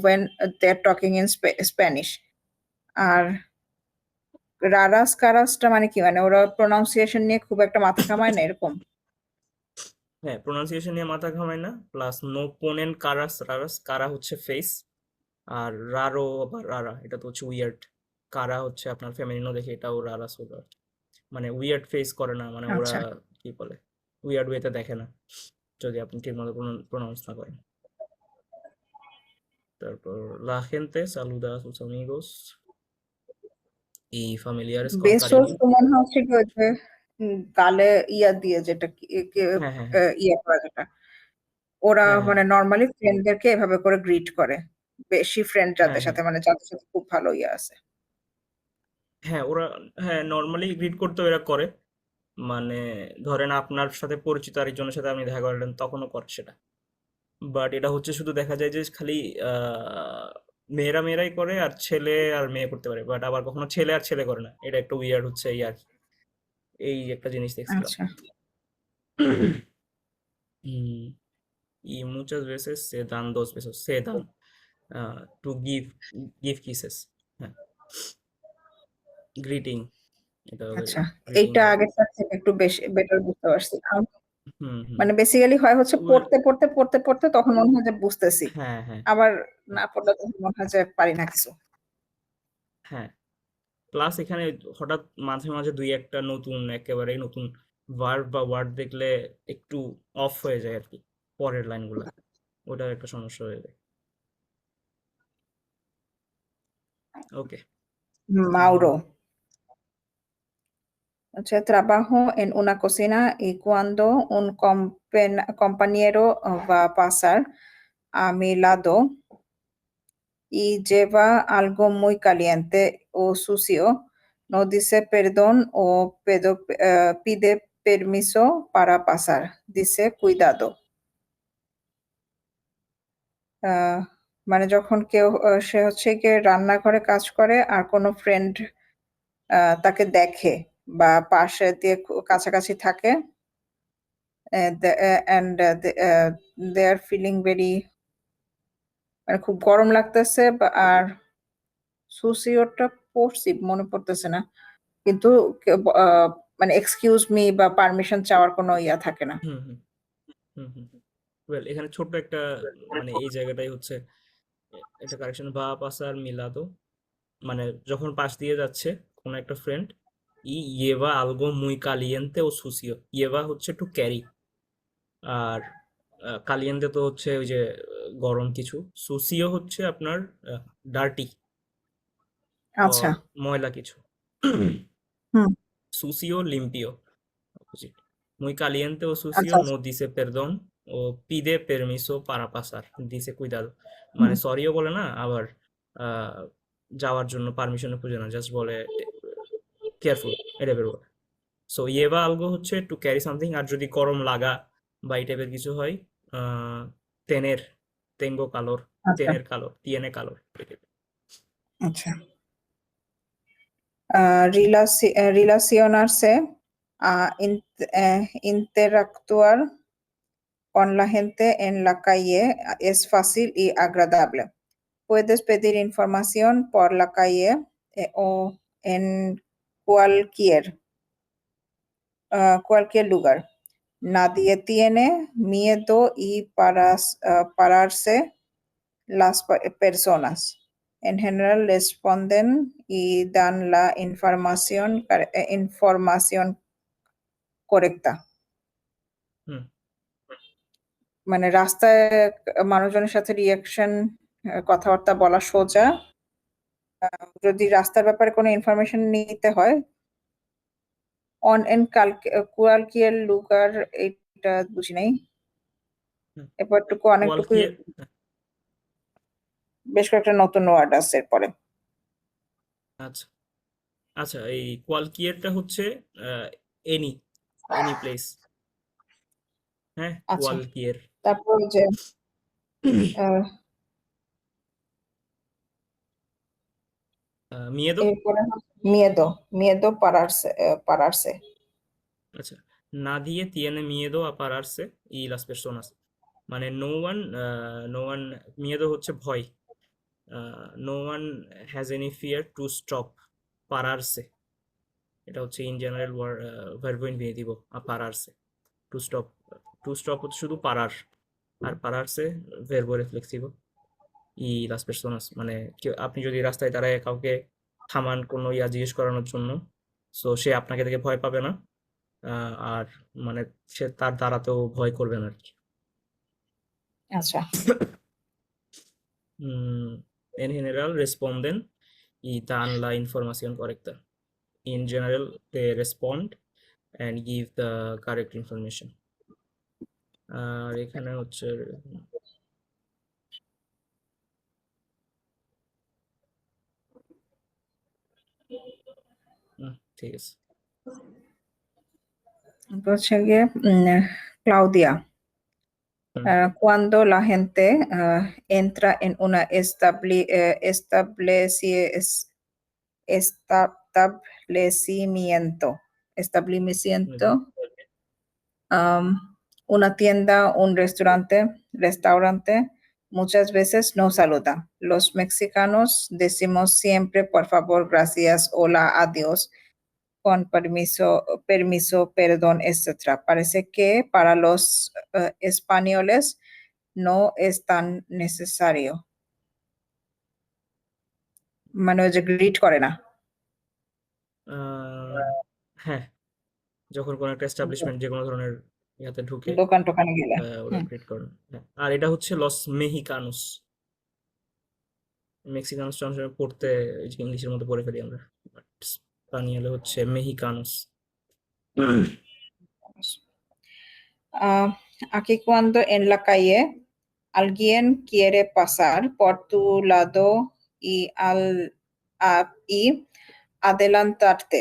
when they're talking in Spanish. আর রারাস কারাসটা মানে কি, মানে ওরা pronunciation নিয়ে খুব একটা মাথা ঘামায় না এরকম। হ্যাঁ, প্রোনাউন্সিয়েশন নিয়ে মাথা ঘামায় না, প্লাস নো পোনেন কারাস রারাস, কারা হচ্ছে ফেস, আর রারো বা রারা এটা তো হচ্ছে উইয়ার্ড। কারা হচ্ছে আপনার ফেমিনিনও দেখে, এটাও রারাস হলো আর কি। মানে উইয়ার্ড ফেস করে না, মানে ওরা আচ্ছা, কি বলে উইয়ার্ড ওয়েতে দেখে না যদি আপনি ঠিক মতো প্রোনাউন্স না করেন। তারপর la gente saluda a sus amigos y familiares con Bezos cariño. তো মনে হচ্ছে কি ওই যে গালে ইয়া দিয়ে যেটা হ্যাঁ, হ্যাঁ, হ্যাঁ। ইয়ে করা যেটা, ওরা হ্যাঁ, হ্যাঁ। মানে নর্মালি ফ্রেন্ডদেরকে এভাবে করে গ্রিট করে, বেশি ফ্রেন্ড হ্যাঁ, যাদের হ্যাঁ। সাথে, মানে যাদের সাথে খুব ভালো ইয়ে আছে। হ্যাঁ, ওরা হ্যাঁ নরমালি গ্রিট করতেও এরা করে। মানে ধরেন আপনার সাথে পরিচিত আরেকজনের সাথে আপনি দেখা করলেন তখনও করে সেটা। বাট এটা হচ্ছে শুধু দেখা যায় যে খালি মেয়েরা মেয়েরাই করে আর ছেলে আর মেয়ে করতে পারে, বাট আবার কখনো ছেলে আর ছেলে করে না, এটা একটু উইয়ার্ড হচ্ছে এই আর কি। এই একটা জিনিস দেখছিলাম। আচ্ছা, Mm, y muchas veces se dan 2 besos, se dan to give kisses. হ্যাঁ, গ্রিটিং, এটা ওদের আচ্ছা, গ্রিটিং এইটা দেয়। আগেরটার থেকে একটু বেশি বেটার বুঝতে পারছি। হুম, হুম। মানে বেসিক্যালি হয় হচ্ছে ওয়েল, পড়তে তখন মনে হয় যে বুঝতেছি, হ্যাঁ, হ্যাঁ, আবার না পড়লে তখন মনে হয় যে পারি না কিছু। হ্যাঁ। প্লাস এখানে হঠাৎ মাঝে মাঝে দুই একটা নতুন একেবারেই নতুন ভার্ব বা ওয়ার্ড দেখলে একটু অফ হয়ে যায় আর কি পরের লাইনগুলা, ওটা একটা সমস্যা হয়ে যায়। Okay. Mauro, trabajo en una cocina y cuando un compañero va a pasar a mi lado y lleva algo muy caliente o sucio, no dice perdón o pide permiso para pasar, dice cuidado. আহ, মানে যখন কেউ সে হচ্ছে গিয়ে রান্নাঘরে কাজ করে আর কোনো friend তাকে দেখে বা পাশে দিয়ে কাছাকাছি থাকে, and they are feeling very, মানে খুব গরম লাগতেছে আর সুসিওটা পড়ছি, মনে পড়তেছে না, কিন্তু মানে এক্সকিউজ মি বা পারমিশন চাওয়ার কোনো ইয়া থাকে না। হুম হুম হুম হুম ওয়েল, এখানে ছোট্ট একটা মানে এই জায়গাটাই হচ্ছে একটা কারেকশন, বা পাসার মিলাদো, মানে যখন পাশ দিয়ে যাচ্ছে কোনো একটা ফ্রেন্ড, ইয়েভা আলগো মুই কালিয়েন্তে ও সুসিও। ইয়েভা হচ্ছে টু ক্যারি, আর কালিয়েন্তে তো হচ্ছে ওই যে গরম কিছু। সুসিও হচ্ছে আপনার ডার্টি আচ্ছা। অর ময়লা কিছু। হুম। সুসিও লিম্পিও opposite. Muy caliente o sucio আচ্ছা no আচ্ছা। dice perdón o pide permiso para pasar, dice cuidado, হুম। মানে সরিও বলে না, আবার আহ, যাওয়ার জন্য পারমিশনও খুঁজে না, জাস্ট বলে কেয়ারফুল, এটা বেরোবে। সো ইয়েবা আলগো হচ্ছে টু ক্যারি সামথিং, আর যদি গরম লাগা বা এই টাইপের কিছু হয়, আহ, তেনের, তেঙ্গো কালোর, আচ্ছা তেনের কালোর, তিয়েনে কালোর, এই type এর। আচ্ছা। Relacionarse, interactuar con la gente en la calle es fácil y agradable. Puedes pedir información por la calle o en cualquier, cualquier lugar. Nadie tiene miedo y pararse las personas. En general responden y dan la información correcta. হুম মানে রাস্তায় মানুষজনের সাথে reaction, কথাবার্তা বলা সোজা। যদি রাস্তার ব্যাপারে কোনো ইনফরমেশন নিতে হয়, অন এন্ড কুয়ালকিয়ার লুকার, এটা বুঝি নাই। হুম এরপরটুকু অনেকটুকু, কোয়ালকিয়ে, বেশ কয়েকটা নতুন ওয়ার্ড আছে এরপরে। আচ্ছা আচ্ছা, এই কোয়ালকিয়েরটা হচ্ছে এনি, এনি প্লেস। হ্যাঁ, আচ্ছা, কোয়ালকিয়ের। তারপর ওই যে আহ, মিয়েদো। এরপরে মিয়েদো, মিয়েদো পারারসে, পারারসে। আচ্ছা, nadie tiene miedo a pararse y las personas, মানে no one, no one, miedo হচ্ছে ভয়, no one has any fear to stop, pararse এটা হচ্ছে in general verb infinitive, pararse, to stop, to stop হচ্ছে শুধু পারার, আর pararse verbo reflexivo y las personas, মানে আপনি যদি রাস্তায় দাঁড়ায় কাউকে থামান কোনো ইয়া জিজ্ঞেস করানোর জন্য, সো সে আপনাকে দেখে ভয় পাবে না, আর মানে সে তার দ্বারাতেও ভয় করবে না আর কি। আচ্ছা। En general responden y dan la información correcta. In general they respond and give the correct information. আর এখানে হচ্ছে ঠিক আছে। তারপর হচ্ছে গিয়ে ক্লাউদিয়া, হুম cuando la gente entra en una establecimiento, হুম una tienda, un restaurante, muchas veces no saluda. Los mexicanos decimos siempre por favor, gracias, hola, adiós, con permiso, perdón, etcétera. Parece que para los españoles no es tan necesario. মানে ওই যে grit করে না, আহ, হ্যাঁ, যখন কোনো একটা establishment যে কোনো ধরনের ইয়াতে ঢুকে দোকান টোকানে গেলে। ওরা হুম। ক্রিয়েট করে। হ্যাঁ, আর এটা হচ্ছে লস মেহিকানোস, মেক্সিকানোস অনেক পড়তে ইংলিশের মতো পড়ে ফেলি আমরা, বাট স্পানিয়ালে হচ্ছে মেহিকানোস। Aquí cuando en la calle alguien quiere pasar por tu lado y adelantarte,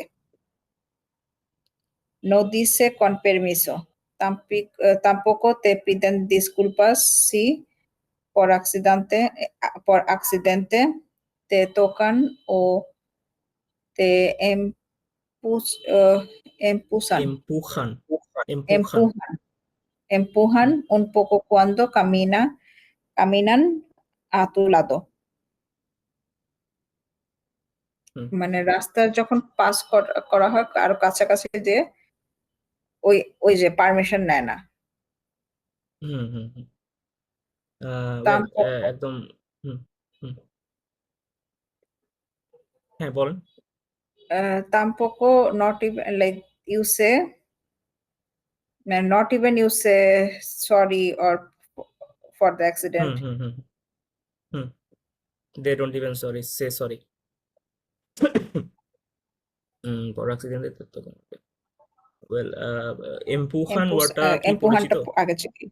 no dice con permiso. Tampoco te piden disculpas si por accidente te tocan o te empujan, Empujan, empujan. empujan, hmm, empujan un poco cuando caminan a tu lado. হুম মানে রাস্তার যখন pass করা হয় আরো কাছাকাছি যে ওই ওই যে পারমিশন নেয় না। হুম হুম হুম ওয়েল Tampoco, একদম হুম হুম হ্যাঁ বলেন। tampoco not even like you say, not even you say sorry or for the hmm accident. Hmm hmm hmm they don't even sorry say sorry বড় অ্যাক্সিডেন্টে তো ওয়েল এম্পুখান ওয়ার্ডটা কি পরিচিত? Empujanটা আগে থেকে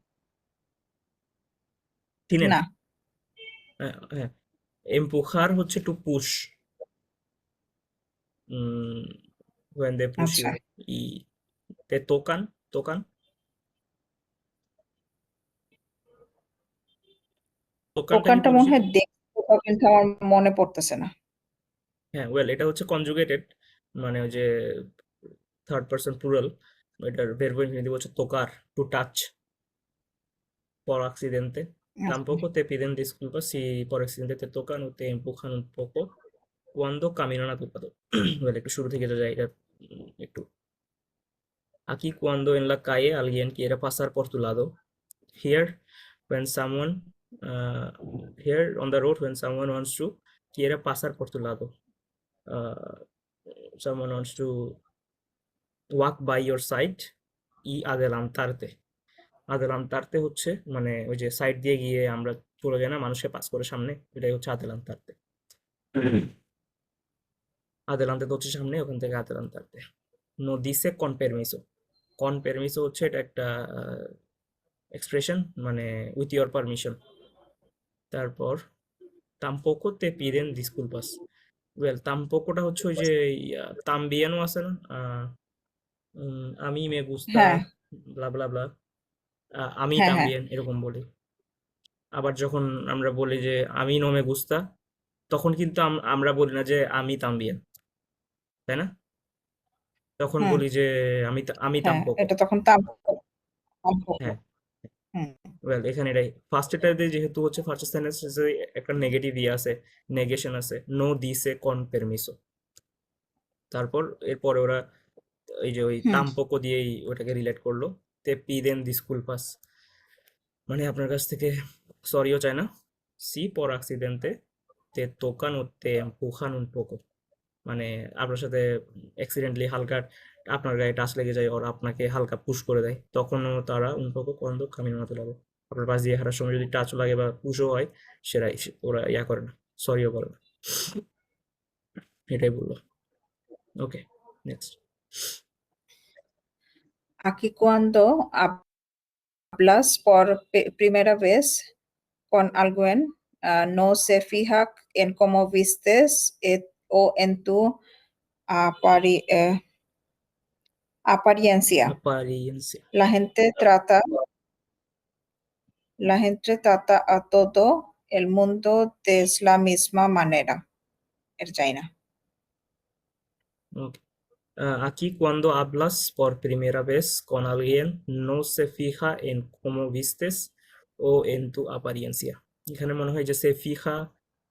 চিনেন? না। হ্যাঁ এম্পুখার হচ্ছে two push, when they push আচ্ছা, you ই তে তোকান তোকান তোকানটা কি দোকানটা মনে পরিচিত? হয় দেখছি কোথাও কিন্তু আমার মনে পড়তেছে না। হ্যাঁ ওয়েল এটা হচ্ছে কনজুগেটেড, মানে ওই যে থার্ড পারসন প্লুরাল, এটার verbo infinitive হচ্ছে tocar, to touch, por accidente. আচ্ছা, Tampoco te piden disculpas si por accidente te tocan o te empujan un poco cuando caminan a tu lado. Well, একটু শুরু থেকে যাই এটা, একটু aquí cuando en la calle alguien quiere pasar por tu lado. Here when someone uh, here on the road when someone wants to quiere pasar por tu lado. Uh, someone wants to walk by your side y adelantarte. আদেলান্তার্তে হচ্ছে মানে ওই যে side দিয়ে গিয়ে আমরা চলে যাই না, মানুষকে পাস করে সামনে, এটাই হচ্ছে আদেলান্তার্তে। আদেলান্তে তো হচ্ছে সামনে, ওখান থেকে আদেলান্তার্তে। নো দিসে কন পেরমিসো, কন পেরমিসো হচ্ছে এটা একটা এক্সপ্রেশন, মানে উইথ ইয়োর পারমিশন। তারপর তাম্পোকো তে পিদেন ডিসকুলপাস। ওয়েল তাম্পোকোটা হচ্ছে ওই যে তাম্বিয়ানো আছে না, আমি মে গুস্তা হ্যাঁ, ব্লা ব্লা ব্লা, আমি হ্যাঁ, হ্যাঁ, তাম্বিয়ান এরকম বলি। আবার যখন আমরা বলি যে আমি নো মে গুস্তা, তখন কিন্তু আমরা বলি না যে আমি তাম্বিয়ান, তাই না? তখন হুম, বলি যে আমি হ্যাঁ, তাম্পোকো। এটা তখন তাম্পোকো। হ্যাঁ হুম, ওয়েল এখানে এটাই ফার্স্ট, এটাতে যেহেতু হচ্ছে ফার্স্ট সেন্টেন্স একটা নেগেটিভ ইয়ে আছে, নেগেশন আছে, নো দিসে কন পেরমিসো। তারপর এরপরে ওরা এই যে ওই হুম, তাম্পোকো দিয়েই ওটাকে রিলেট করলো, তে পিদেন ডিসকুলপাস, মানে আপনার কাছ থেকে সরিও চায় না। সি পর accidente te tocan o te empujan un poco, মানে আপনার সাথে অ্যাক্সিডেন্টলি হালকা আপনার গায়ে টাচ লেগে যায়, ওরা আপনাকে হালকা পুশ করে দেয়, তখনও তারা un poco cuando caminan a tu lado, আপনার পাশ দিয়ে হাঁটার সময় যদি টাচও লাগে বা পুশও হয়, ওরা ইয়া করে না, সরিও করে না, এটাই বললো। Okay next. aquí cuando hablas por primera vez con alguien, no se fija en cómo vistes o en tu apari- eh, apariencia. apariencia. La gente trata, la gente trata a todo el mundo de la misma manera. El China. Ok. Aquí cuando hablas por primera vez con alguien, no se fija en cómo vistes o en tu apariencia. এখানে মনে হয় যে সে ফিহা,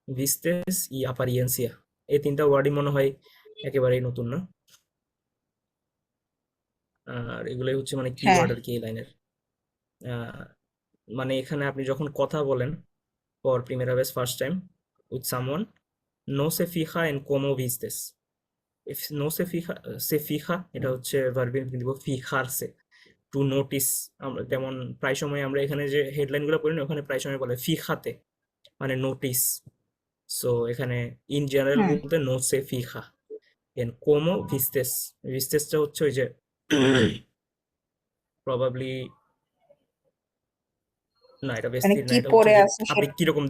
vistes y apariencia, এই তিনটা ওয়ার্ডই মনে হয় একেবারেই নতুন না, আর এগুলোই হচ্ছে মানে হ্যাঁ, কিওয়ার্ড আর কি এই লাইনের। মানে এখানে আপনি যখন কথা বলেন por primera vez first time with someone, no se fija en cómo vistes. If no se fija, se fija এটা হচ্ছে verb infinitive fijarse, two notice. আমরা যেমন প্রায় সময় আমরা এখানে যে হেডলাইন গুলো পড়ি না, ওখানে প্রায় সময় বলে ফিখাতে, মানে নোটিস। সো এখানে ইন জেনারেল হুম, বলতে নো সে ফিখা। এন কোমো ভিস্তেস, ভিস্তেসটা হচ্ছে ওই যে প্রবাবলি, না এটা মানে ভেস্তির না, কি এটা হচ্ছে পরে যে আছে আপনি সেটা। কিরকম,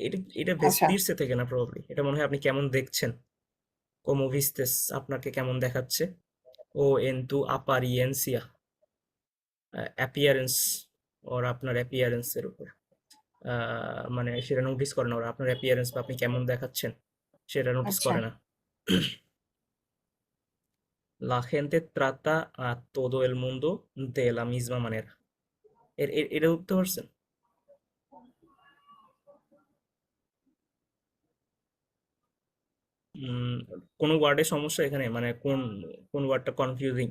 এটা এটা আচ্ছা, ভেস্তিরসে থেকে না প্রবাবলি, এটা মনে হয় আপনি কেমন দেখছেন, কোমো ভিস্তেস আপনাকে কেমন দেখাচ্ছে, ও এন তু আপারিয়েন্সিয়া, অ্যাপিয়ারেন্স, ওর আপনার অ্যাপিয়ারেন্সের উপর, মানে সেটা নোটিস করে না ওরা, আপনার অ্যাপিয়ারেন্স বা আপনি কেমন দেখাচ্ছেন সেটা নোটিস আচ্ছা। করে না। La gente trata a todo el mundo de la misma manera. এটা বুঝতে পারছেন? কোনো ওয়ার্ডে সমস্যা এখানে, মানে কোন কোন ওয়ার্ডটা কনফিউজিং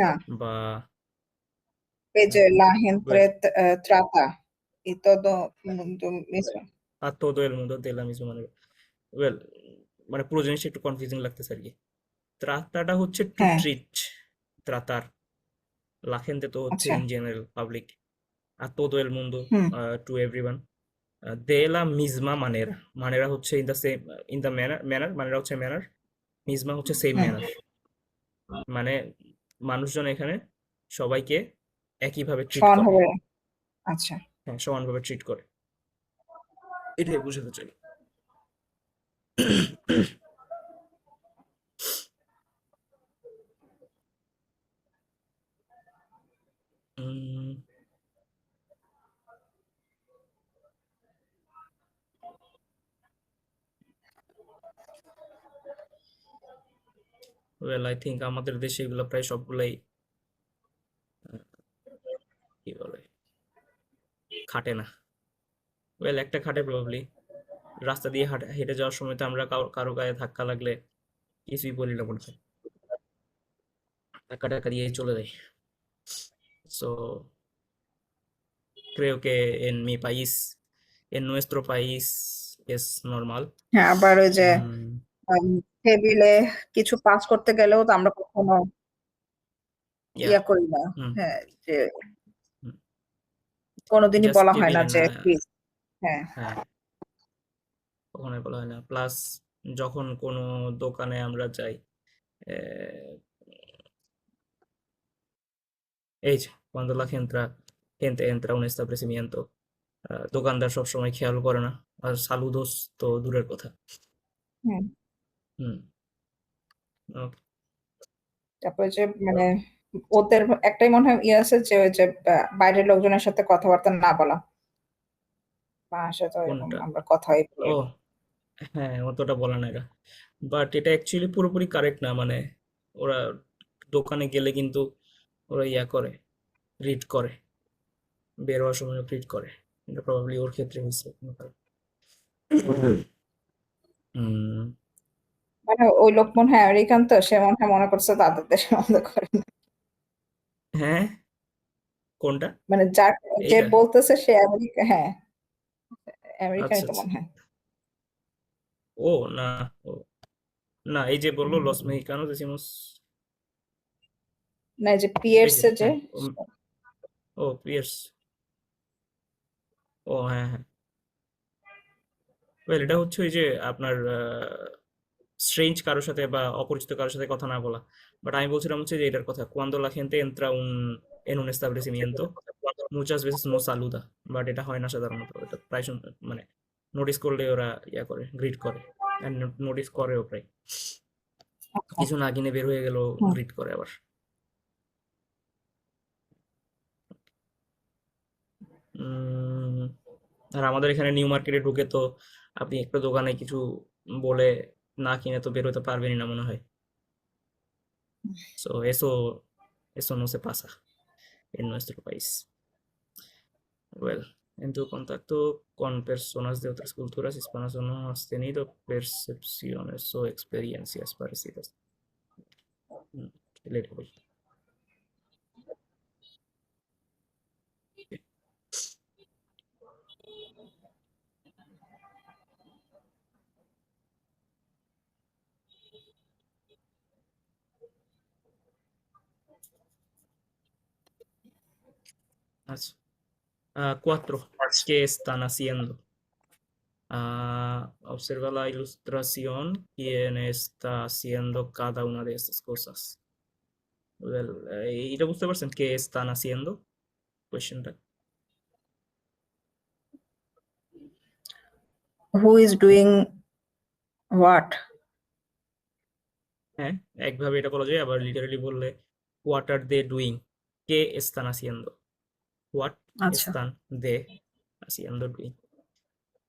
না, বা এই যে la gente well trata y todo mundo mismo. আর todo el mundo de la misma manera, well মানে পুরো জিনিসটা একটু কনফিউজিং লাগতেছে আর কি। ত্রাতাটা হচ্ছে টু হ্যাঁ, ট্রিট, ত্রাতার। লা gente তো হচ্ছে আচ্ছা, ইন জেনারেল পাবলিক, আর todo el mundo hmm, to everyone. de la misma manera, manera হচ্ছে in the same, in the manner, manner মানেরা হচ্ছে ম্যানার, মিজমা হচ্ছে সেম হুম, ম্যানার, মানে মানুষজন এখানে সবাইকে একইভাবে ট্রিট সমান করে। হবে, আচ্ছা। হ্যাঁ, সমানভাবে ট্রিট করে, এটাই বোঝাতে চাই। ওয়েল আই থিঙ্ক আমাদের দেশে এগুলো প্রায় সবগুলাই কি বলে খাটে না। ওয়েল একটা খাটে প্রবাবলি, রাস্তা দিয়ে হেঁটে যাওয়ার সময় তো আমরা কারো গায়ে ধাক্কা লাগলে কিছুই বলি না মনে হয়, ধাক্কা টাক্কা দিয়ে চলে যাই। So creo que en mi país, en nuestro país es normal. হ্যাঁ, আবার ওই যে Mm, টেবিলে কিছু পাস করতে গেলেও তো আমরা কখনো yeah. ইয়া করি না। হুম, হ্যাঁ, যে হুম। কোনোদিনই জাস্ট বলা হয় না টেবিলে যে না, প্লিজ। হ্যাঁ, হ্যাঁ, কখনোই বলা হয় না। প্লাস যখন কোনো দোকানে আমরা যাই, আহ, এই যে cuando la gente entra a un establecimiento, দোকানদার সবসময় খেয়াল করে না, আর সালুদোস তো দূরের কথা। হুম। হুম, ওকে। তারপরে যে মানে ওদের একটাই মনে হয় ইয়ে আছে যে ওই যে বাইরের লোকজনের সাথে কথাবার্তা না বলা। বাসায় তো এরকম কোনটা? আমরা কথাই বলি ও না। হ্যাঁ, অতটা বলে না এরা, বাট এটা অ্যাকচুয়ালি পুরোপুরি কারেক্ট না। মানে ওরা দোকানে গেলে কিন্তু ওরা ইয়া করে, রিড করে, বের হওয়ার সময় রিড করে। এটা প্রবাবলি ওর ক্ষেত্রে হয়েছে কোনো কারণে। হুম, মানে ওই লোক মনে হয় আমেরিকান, তো সে মনে হয় মনে করছে তাদের দেশের মতো করে না। হ্যাঁ, কোনটা? মানে যার যে এইটা? বলতেছে সে আমেরিকা, হ্যাঁ, আচ্ছা আমেরিকানই তো আচ্ছা। মনে হয়। ও না, ও না, এই যে বললো লস মেহিকানো decimos, না, এই যে এই যে পিয়ার্সে যে হ্যাঁ, ও পিয়ার্স, ও হ্যাঁ হ্যাঁ। ওয়েল এটা হচ্ছে ওই যে আপনার স্ট্রেঞ্জ কারোর সাথে বা অপরিচিত কারোর সাথে কথা না বলা। বাট আমি বলছিলাম হচ্ছে যে এটার কথা, cuando la gente entra en un establecimiento muchas veces no saluda, but এটা হয় না সাধারণত। এটা প্রায় মানে নোটিস করলে ওরা ইয়া করে, গ্রিট করে, নোটিস করেও প্রায়। আচ্ছা, কিছু না কিনে বের হয়ে গেল, হুম। গ্রিট করে আবার। উম, আর আমাদের এখানে নিউ মার্কেটে ঢুকে তো আপনি একটা দোকানে কিছু বলে না কিনে তো বের হতে পারবেনই না মনে হয়। So eso no se pasa en nuestro país. Well, en tu contacto con personas de otras culturas hispanas o no has tenido percepciones o experiencias parecidas. Mm, le voy. Acho. 4. ¿Qué están haciendo? Observa la ilustración. ¿Quién está haciendo cada una de estas cosas? Well, এটা বুঝতে পারছেন কে están haciendo কোয়েশ্চেনটা? Who is doing what? হ্যাঁ, একভাবে এটা বলা যায়, আবার লিটারালি বললে হোয়াট আর দে ডুইং, কে están haciendo, what আচ্ছা, están de haciendo doing.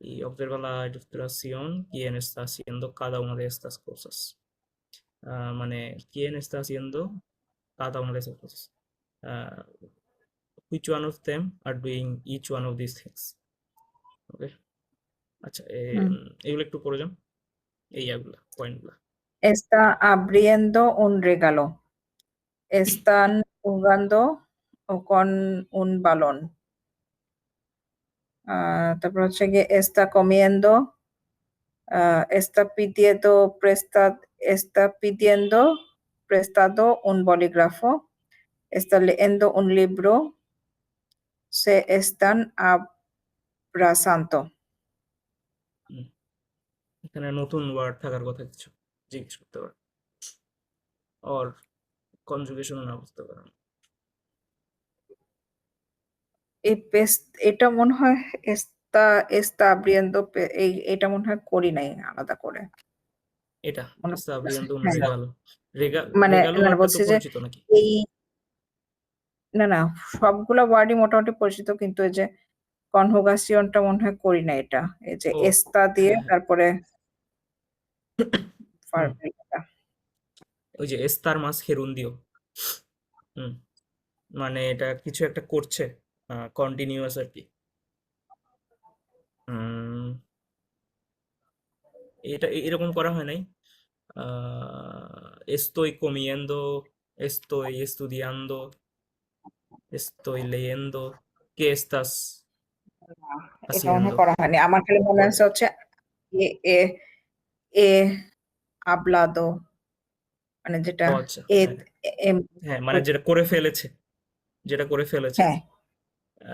Y observa la ilustración, quién está haciendo cada una de estas cosas. মানে quién está haciendo cada una de esas cosas. Uh, which one of them are doing each one of these things. Okay, আচ্ছা হুম। এগুলো একটু পড়ে যান। এই ইয়াগুলা পয়েন্টগুলা। Está abriendo un regalo. Están jugando con un balón. তারপর হচ্ছে গিয়ে está comiendo, está pidiendo prestado un bolígrafo, está leyendo un libro, se están abrazando. হুম, এখানে নতুন ওয়ার্ড থাকার কথা কিছু জিজ্ঞেস করতে পারেন, অর কনজুগেশনও না বুঝতে পারেন। এটা মনে হয় está está abriendo এটা মনে হয় করি নাই আলাদা করে এটা মনে está পড়তেছে। abriendo un হ্যাঁ, regalo, মানে রেগালো না ওয়ার্ডটা তো বলছে যে পরিচিত নাকি? এই না সবগুলা ওয়ার্ডই মোটামুটি পরিচিত, কিন্তু এই যে কনজুগেশনটা মনে হয় করি না এটা। এই যে ও এস্তা দিয়ে হ্যাঁ হ্যাঁ তারপরে হুম, ভার্ব এটা। ওই যে এস্তার মাস হেরুন্দিও, হুম, মানে এটা কিছু একটা করছে, কন্টিনিউয়াস আর কি। উম, এটা এরকম করা হয় নাই। estoy comiendo, estoy estudiando, estoy leyendo, ¿qué estás এটা মনে হয় haciendo? করা হয়নি। আমার খালি মনে করে আছে নাই। হচ্ছে এ এ এ হাবলাদো, মানে যেটা ও আচ্ছা, এ হ্যাঁ এম হ্যাঁ, মানে যেটা করে ফেলেছে, যেটা করে ফেলেছে। হ্যাঁ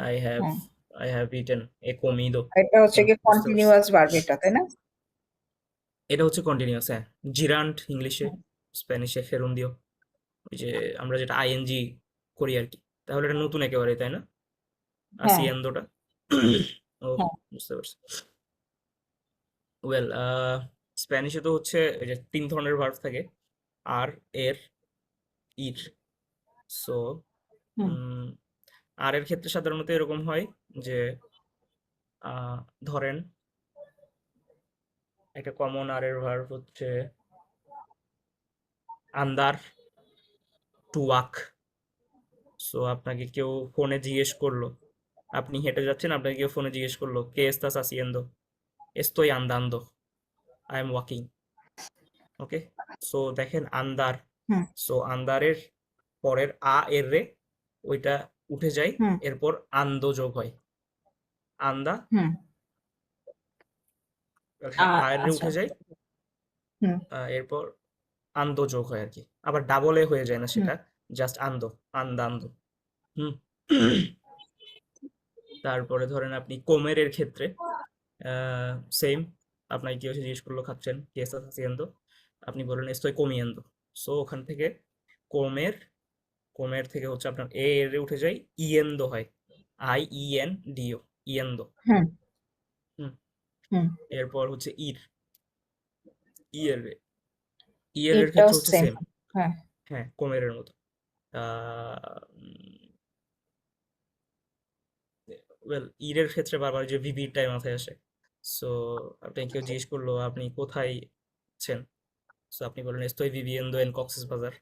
আই হ্যাভ হ্যাঁ আই হ্যাভ ইটেন এ কমিদো। এটা হচ্ছে হুম, কি বুঝতে পারছি। কন্টিনিউয়াস ভার্ব এটা, তাই না? এটা হচ্ছে কন্টিনিউয়াস, হ্যাঁ। জিরান্ট ইংলিশে, স্প্যানিশে ফেরুন্দিও, ওই যে আমরা যেটা আইএনজি করি আর কি। তাহলে এটা নতুন একেবারে, তাই না? হ্যাঁ আসিয়েন্দোটা। ওকে, হ্যাঁ বুঝতে পারছি। ওয়েল, স্প্যানিশে তো হচ্ছে এই যে ৩ ধরনের ভার্ব থাকে। আর, এর, ইর। সো হুম আর এর ক্ষেত্রে সাধারণত এরকম হয় যে ধরেন একটা কমন আর এর ভার্ব হচ্ছে আন্দার, টু ওয়াক। সো আপনাকে কেউ ফোনে জিজ্ঞেস করলো, আপনি হেঁটে যাচ্ছেন, আপনাকে কেউ ফোনে জিজ্ঞেস করলো কে এস্তাস হাসিয়েন্দো, এস্তোই আন্দান্দো, I am walking. Okay, so দেখেন আন্দার, হুম সো আন্দারের পরের এর রে, ওইটা উঠে যায়, হুম এরপর আন্দো যোগ হয়। আন্দা, হুম হ্যাঁ এর রে আচ্ছা উঠে যায়, হুম এরপর আন্দো যোগ হয় আর কি। আবার ডাবল এ হয়ে যায় না হুম সেটা, জাস্ট আন্দো, আন্দান্দো। হুম। তারপরে ধরেন আপনি কোমের ক্ষেত্রে সেম, আপনাকে কেউ এসে জিজ্ঞেস করলো খাচ্ছেন কি estás haciendo, আপনি বললেন estoy comiendo। সো ওখান থেকে কোমের, কোমের থেকে হচ্ছে আপনার এর উঠে যায়, ইয়েন্দো হয়, IENDO, ইয়েন্দো। হুম হুম। হুম এরপর হচ্ছে ইর, ইয়ের রে, ইয়ের এর এটাও ক্ষেত্রে হচ্ছে সেম। সেম, হ্যাঁ হ্যাঁ কোমের এর মতো। ওয়েল, ইরের ক্ষেত্রে বারবার যে ভিভিটাই মাথায় আসে। সো আপনি কেউ জিজ্ঞেস করলো আপনি কোথায় আছেন, সো আপনি বললেন estoy viviendo en Cox's Bazar।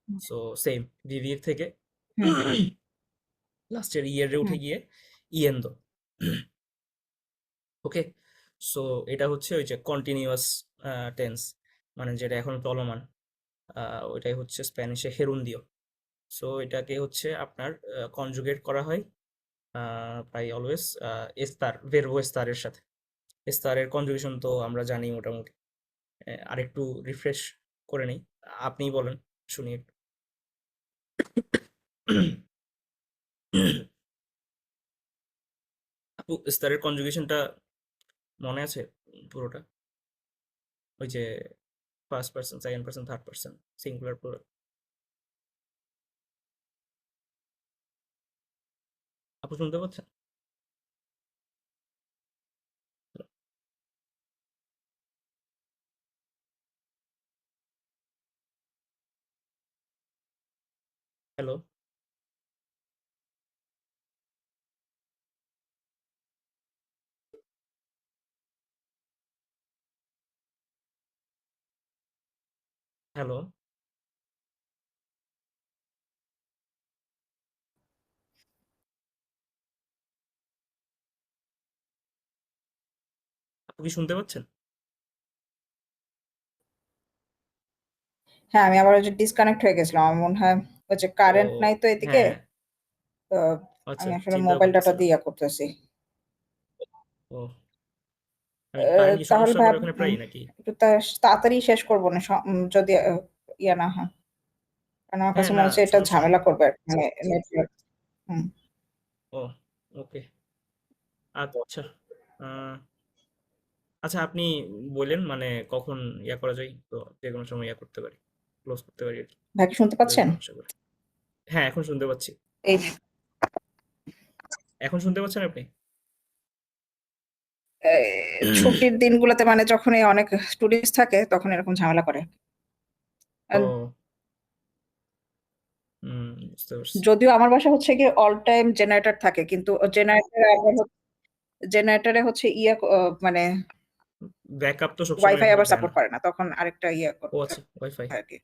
So same, ভিভির থেকে হুম লাস্টের ইয়ের উঠে হুম গিয়ে ইয়েন্দো। ওকে, সো এটা হচ্ছে ওই যে কন্টিনিউয়াস টেন্স, মানে যেটা এখন চলমান, ওইটাই হচ্ছে স্প্যানিশে হেরুন্দিও। সো এটাকে হচ্ছে আপনার কনজুগেট করা হয় প্রায় অলওয়েজ এস্তার, ভেরবো এস্তারের সাথে। এস্তারের কনজুগেশন তো আমরা জানি মোটামুটি। আরেকটু রিফ্রেশ করে নেই, আপনিই বলেন, শুনি একটু। আপু, এস্তারের কনজুগেশনটা মনে আছে পুরোটা? ওই যে first person, second person, third person, singular, plural. আপু শুনতে পাচ্ছেন? হ্যালো? হ্যালো? আপু কি শুনতে পাচ্ছেন? হ্যাঁ, আমি আবার ওই যে ডিসকানেক্ট হয়ে গেছিলাম, আমার মনে হয় ওই যে ও কারেন্ট নাই তো এদিকে, হ্যাঁ, তো আচ্ছা, আমি আসলে চিন্তা মোবাইল ডাটা করতেছিলাম। দিয়ে করতেছি। ও কারেন্ট কি তাহলে সমস্যা ভাই করে ওখানে প্রায় নাকি? একটু তাড়াতাড়ি শেষ করবো না, যদি ইয়ে না হয়, কারণ আমার হ্যাঁ, কাছে না মনে হচ্ছে এটা সমস্যা নেই। ঝামেলা করবে আর কি, মানে নেটওয়ার্ক। হুম। ও ওকে, আচ্ছা। আহ, আচ্ছা, আপনি বললেন মানে কখন ইয়া করা যায়, তো যে কোনো সময় ইয়া করতে পারি, ক্লোজ করতে পারি আর কি, ভাই কি শুনতে যদি পাচ্ছেন? সমস্যা করে। হ্যাঁ, এখন শুনতে পাচ্ছি। এই এখন শুনতে পাচ্ছেন আপনি? ছুটির দিনগুলোতে মানে যখন এই অনেক স্টুডেন্টস থাকে তখন এরকম ঝামেলা করে। আর ও বুঝতে পারছি। যদিও আমার বাসা হচ্ছে কি অল টাইম জেনারেটর থাকে, কিন্তু জেনারেটরে হচ্ছে মানে ব্যাকআপ তো সবসময় ওয়াইফাই এখানে আবার দেয় সাপোর্ট না। করে না, তখন আরেকটা ও করতে আচ্ছা, ওয়াইফাই। হয় আর কি।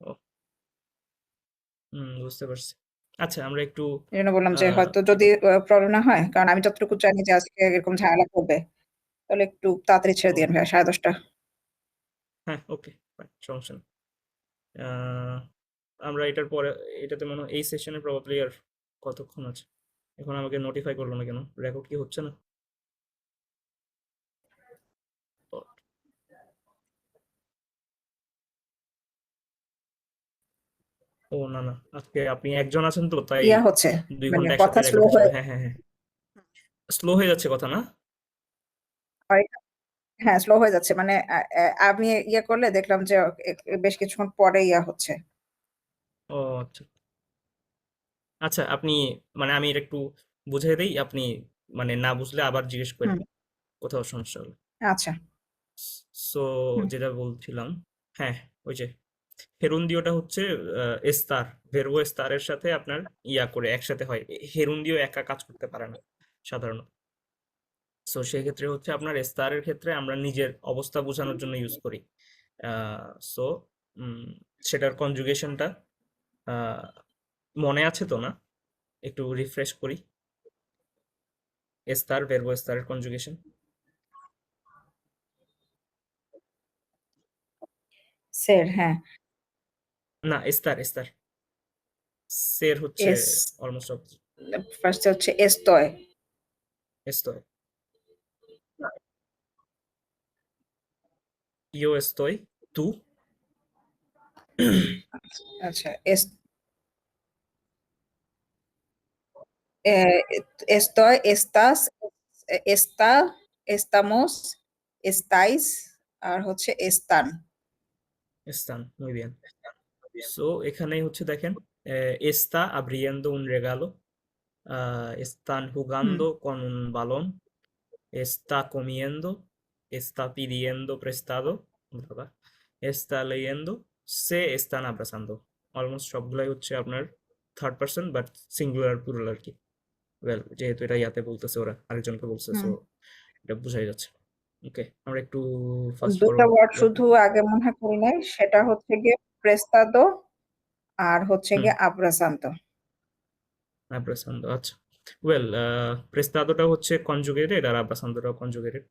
ও বুঝতে পারছি। আচ্ছা, আমরা একটু এই জন্য বললাম যে আহ হয়তো যদি প্রবলেম না হয়, কারণ আমি যতটুকু জানি যে আজকে এরকম ঝামেলা করবে, তাহলে একটু তাড়াতাড়ি ছেড়ে ও দিন ভাই, 10:30। হ্যাঁ, ওকে, সমস্যা নেই। আহ, আমরা এটার পরে, এটাতে মনে হয় এই সেশনে প্রবাবলি আর কতক্ষণ আছে। এখন আমাকে নোটিফাই করলো না কেন, রেকর্ড কি হচ্ছে না? ও ও, না না, আজকে আপনি একজন আছেন তো তাই হচ্ছে 2 ঘন্টা মানে একসাথে কথা স্লো রেকর্ড হচ্ছে না। হয়ে হ্যাঁ হ্যাঁ হ্যাঁ, স্লো হয়ে যাচ্ছে কথা না? হয়। হ্যাঁ, স্লো হয়ে যাচ্ছে, মানে আমি করলে দেখলাম যে বেশ কিছুক্ষণ পরে হচ্ছে। ও আচ্ছা আচ্ছা, আপনি মানে আমি এটা একটু বুঝিয়ে দিই, আপনি মানে না বুঝলে আবার জিজ্ঞেস করেন হুম। কোথাও সমস্যা হলে। আচ্ছা। সো হুম। যেটা বলছিলাম, হ্যাঁ, ওই যে হেরুন্দিওটা হচ্ছে এস্তার, ভেরবো এস্তারের সাথে আপনার ইয়া করে একসাথে হয়। হেরুন্দিও একা কাজ করতে পারে না সাধারণত। সো সেক্ষেত্রে হচ্ছে আপনার এস্তারের ক্ষেত্রে আমরা নিজের অবস্থা বোঝানোর জন্য ইউজ করি। সো সেটার কনজুগেশনটা মনে আছে তো না? একটু রিফ্রেশ করি। এস্তার, ভেরবো এস্তারের কনজুগেশন। স্যার, হ্যাঁ। না, এস্তার এস্তার, সের হচ্ছে এস অলমোস্ট ফার্স্ট হচ্ছে এস্তয়। estoy, yo estoy, tú, আচ্ছা, eh, estoy, estás, estamos, estáis, আর হচ্ছে están। están, muy bien. So এখানেই হচ্ছে দেখেন, está abriendo un regalo, están হুম। jugando con un balón, está comiendo, está pidiendo prestado, ¿verdad? está leyendo, se están abrazando। Almost সবগুলাই হচ্ছে আপনার third person but singular plural আর কি। ওয়েল, যেহেতু এটা ইয়াতে বলতেছে, ওরা আরেকজনকে বলছে, সো হুম। এটা বোঝাই যাচ্ছে। ওকে, আমরা একটু ফাস্ট দুইটা ফরওয়ার্ড ওয়ার্ড ইয়া শুধু করি। আগে মনে হয় করি নাই, সেটা হচ্ছে গিয়ে প্রেস্তাদো আর হচ্ছে হুম, গিয়ে আব্রাসান্তো। আব্রাসান্দো, আচ্ছা। ওয়েল, প্রেস্তাদোটা হচ্ছে কনজুগেটেড আর আব্রাসান্দোটাও কনজুগেটেড।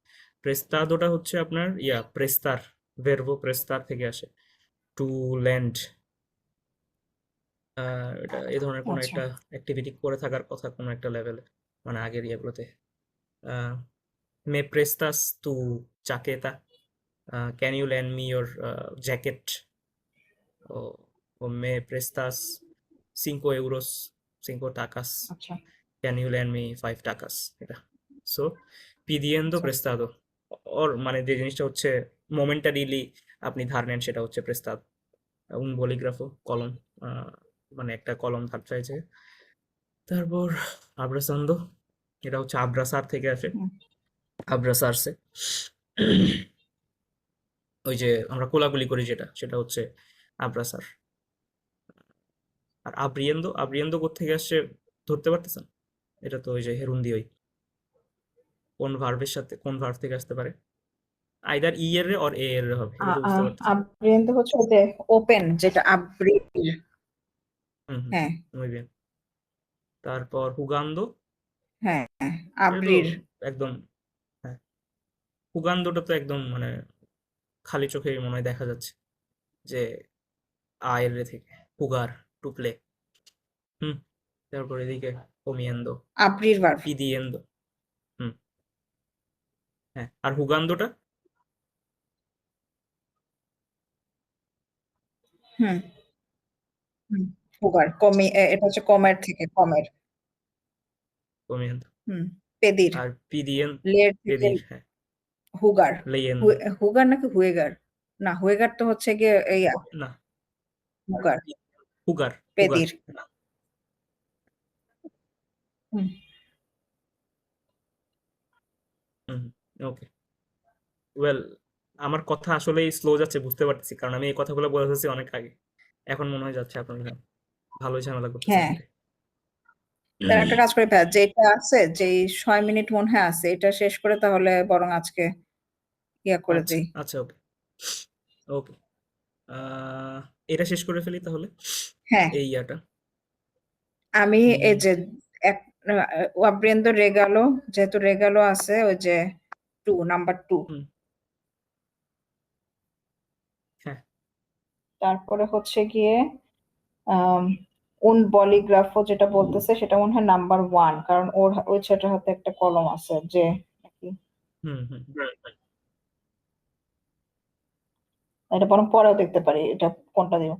প্রেস্তাদোটা হচ্ছে আপনার ইয়া প্রেস্তার, ভেরবো প্রেস্তার থেকে আসে, টু ল্যান্ড। এটা এই ধরনের কোনো আচ্ছা। একটা অ্যাক্টিভিটি করে থাকার কথা কোনো একটা লেভেলে, মানে আগের ইয়েগুলোতে। মে প্রেস্তাস তু চাকেতা, can you lend me your jacket, ও ও মে প্রেস্তাস 5 euros, 5 টাকাস, আচ্ছা। ক্যান ইউ ল্যান্ড মি 5 টাকাস, এটা। সো পিদিয়েন্ডো আচ্ছা। প্রেস্তাদো, ওর মানে যে জিনিসটা হচ্ছে মোমেন্টারিলি আপনি ধার নেন, সেটা হচ্ছে প্রেস্তাদ। উন বলিগ্রাফো, কলম, মানে একটা কলম ধার চাইছে। তারপর আব্রাসান্দো, এটা হচ্ছে আব্রাসার থেকে আসে, হুম। আব্রাসারসে। ওই যে আমরা কোলাকুলি করি যেটা, সেটা হচ্ছে আব্রাসার। আর আব্রিয়েন্দো, আব্রিয়েন্দো কোত্থেকে আসছে ধরতে পারতেছেন? এটা তো ওই যে হেরুন্দিওই। কোন ভার্বের সাথে, কোন ভার্ব থেকে আসতে পারে? আইদার ই এর রে অর এ এর রে হবে, এটা তো বুঝতে পারতেছেন। আব্রিয়েন্তো হচ্ছে ওই যে ওপেন, যেটা আব্রিল। হুম হুম, হ্যাঁ। muy bien। তারপর হুগান্দো, হ্যাঁ, এটা তো আব্রির। একদম, হ্যাঁ, হুগান্দোটা তো একদম মানে খালি চোখে মনে হয় দেখা যাচ্ছে যে আয়ের থেকে jugar, to play. হুম তারপর এদিকে comiendo, abrir verb, pidiendo. হুম হ্যাঁ আর হুগান্দোটা হুম হুম jugar, এটা হচ্ছে কমের থেকে কমের। comiendo হুম পেদির, আর পিদিয়েন লের থেকে পেদির হ্যাঁ হুগার, leyendo হুগার নাকি হুয়েগার? না, হুয়েগার তো হচ্ছে গিয়ে না হুগার, jugar jugar পেদির। হুম হুম ওকে ওয়েল আমার কথা আসলেই স্লো যাচ্ছে বুঝতে পারতেছি কারণ আমি এই কথাগুলো বলে ফেলছি অনেক আগে এখন মনে হয় যাচ্ছে আপনার ভালোই ঝামেলা করতেছেন হ্যাঁ, এতে তার একটা কাজ করে ভাইয়া, যেটা আছে যে 6 মিনিট মনে হয় আছে, এটা শেষ করে তাহলে বরং আজকে ইয়া করে আচ্ছা দিই। আচ্ছা ওকে ওকে আহ এটা শেষ করে ফেলি তাহলে হ্যাঁ, এই ইয়াটা আমি এই হুম যে এক ওয়াব্রেন্দ্র রেগালো, যেহেতু রেগালো আছে, ওই যে নাম্বার 2, হুম হ্যাঁ তারপরে হচ্ছে গিয়ে আম, উন বলিগ্রাফো যেটা বলতেছে সেটা মনে হয় নাম্বার 1, কারণ ওই ছেলেটার হাতে একটা কলম আছে যে নাকি। হুম হুম এটা বরং পরেও দেখতে পারি এটা কোনটা দিব।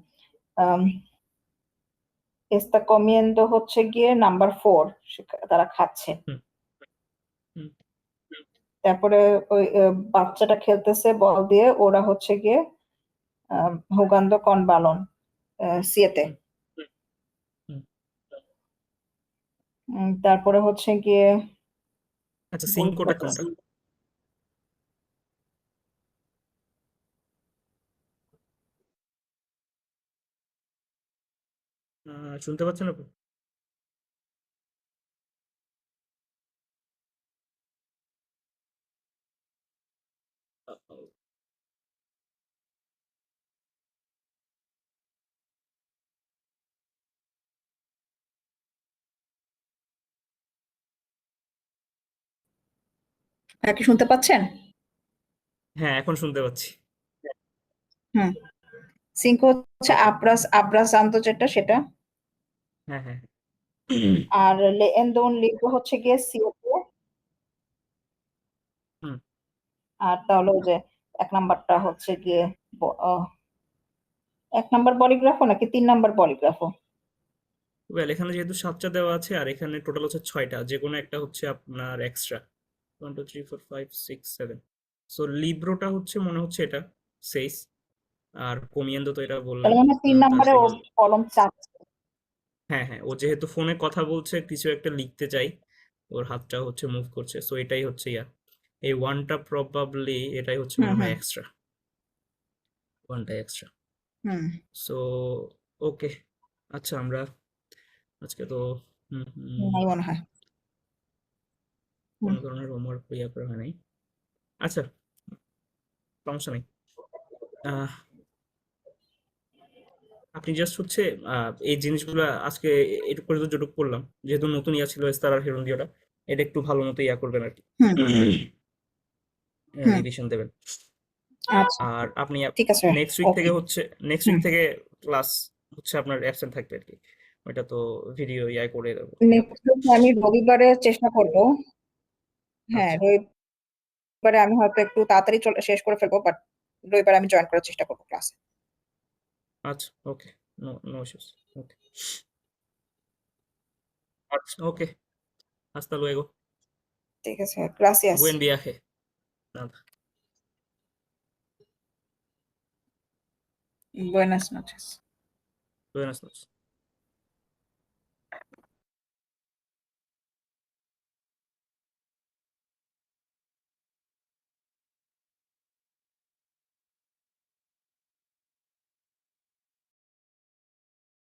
এস্তা কমিয়েন্দো হচ্ছে গিয়ে নাম্বার 4, তারা খাচ্ছে। হুম হুম তারপরে ওই বাচ্চাটা খেলতেছে বল দিয়ে, ওরা হচ্ছে গিয়ে হুগান্দো কন বালন, সিয়েতে। হুম হুম তারপরে হচ্ছে গিয়ে আচ্ছা বলতে সিঙ্কোটা পারতেছি কোনটা না। শুনতে পাচ্ছেন আপনি কি শুনতে পাচ্ছেন? হ্যাঁ এখন শুনতে পাচ্ছি হুম সিঙ্কো হচ্ছে ওকে আব্রাসান্তো যেটা সেটা। হ্যাঁ হ্যাঁ আর লেএন্দোন লিব্রো হচ্ছে গিয়ে সিয়েতে। হুম আর তাহলে ওই যে 1 নাম্বারটা হচ্ছে গিয়ে 1 নাম্বার পলিগ্রাফো নাকি 3 নাম্বার পলিগ্রাফো? ওয়েল এখানে যেহেতু 7টা দেওয়া আছে আর এখানে টোটাল হচ্ছে 6টা যে কোনো একটা হচ্ছে আপনার এক্সট্রা 1 2 3 4 5 6 7 সো লিব্রোটা হচ্ছে মনে হচ্ছে এটা 6 আর কমিয়েন্দো তো এটা বললাম তাহলে মনে হয় 3 নাম্বারে ও তারপর কলম চাচ্ছে। হ্যাঁ হ্যাঁ ও যেহেতু ফোনে কথা বলছে কিছু একটা লিখতে চাই ওর হাতটা হচ্ছে মুভ করছে সো এটাই হচ্ছে ইয়া এই ওয়ানটা প্রবাবলি এটাই হচ্ছে হুম মনে হয় হুম এক্সট্রা ওয়ানটা এক্সট্রা হুম সো ওকে আচ্ছা আমরা আজকে তো নাই মনে হয়। হুম কোনো ধরনের হোমওয়ার্ক ইয়া করা হয় নাই আচ্ছা সমস্যা নেই আহ, আপনি জাস্ট হচ্ছে এই জিনিসগুলো আজকে এটুকু পর্যন্ত যেটুকু করলাম যেহেতু নতুন ইয়া ছিল এস্তার আর হেরোন্দিওটা এটা একটু ভালো মতো ইয়া করবেন আর কি হুম হুম রিভিশন দেবেন আচ্ছা, আর আপনি ঠিক আছে। নেক্সট উইক ওকে। থেকে হচ্ছে নেক্সট উইক হুম থেকে ক্লাস হচ্ছে আপনার অ্যাবসেন্ট থাকবে আর কি ওইটা তো ভিডিও ইয়া করে দেবো ইয়া নেক্সট উইকে আমি রবিবারে চেষ্টা করব। হ্যাঁ, আচ্ছা রবিবারে আমি হয়তো একটু তাড়াতাড়ি শেষ করে ফেলবো, বাট রবিবারে আমি জয়েন করার চেষ্টা করবো ক্লাসে। আচ্ছা ওকে নো নো ইস্যুস ওকে আচ্ছা ওকে hasta luego ঠিক আছে, gracias. buen viaje nada বুয়েনাস নোচেস। buenas noches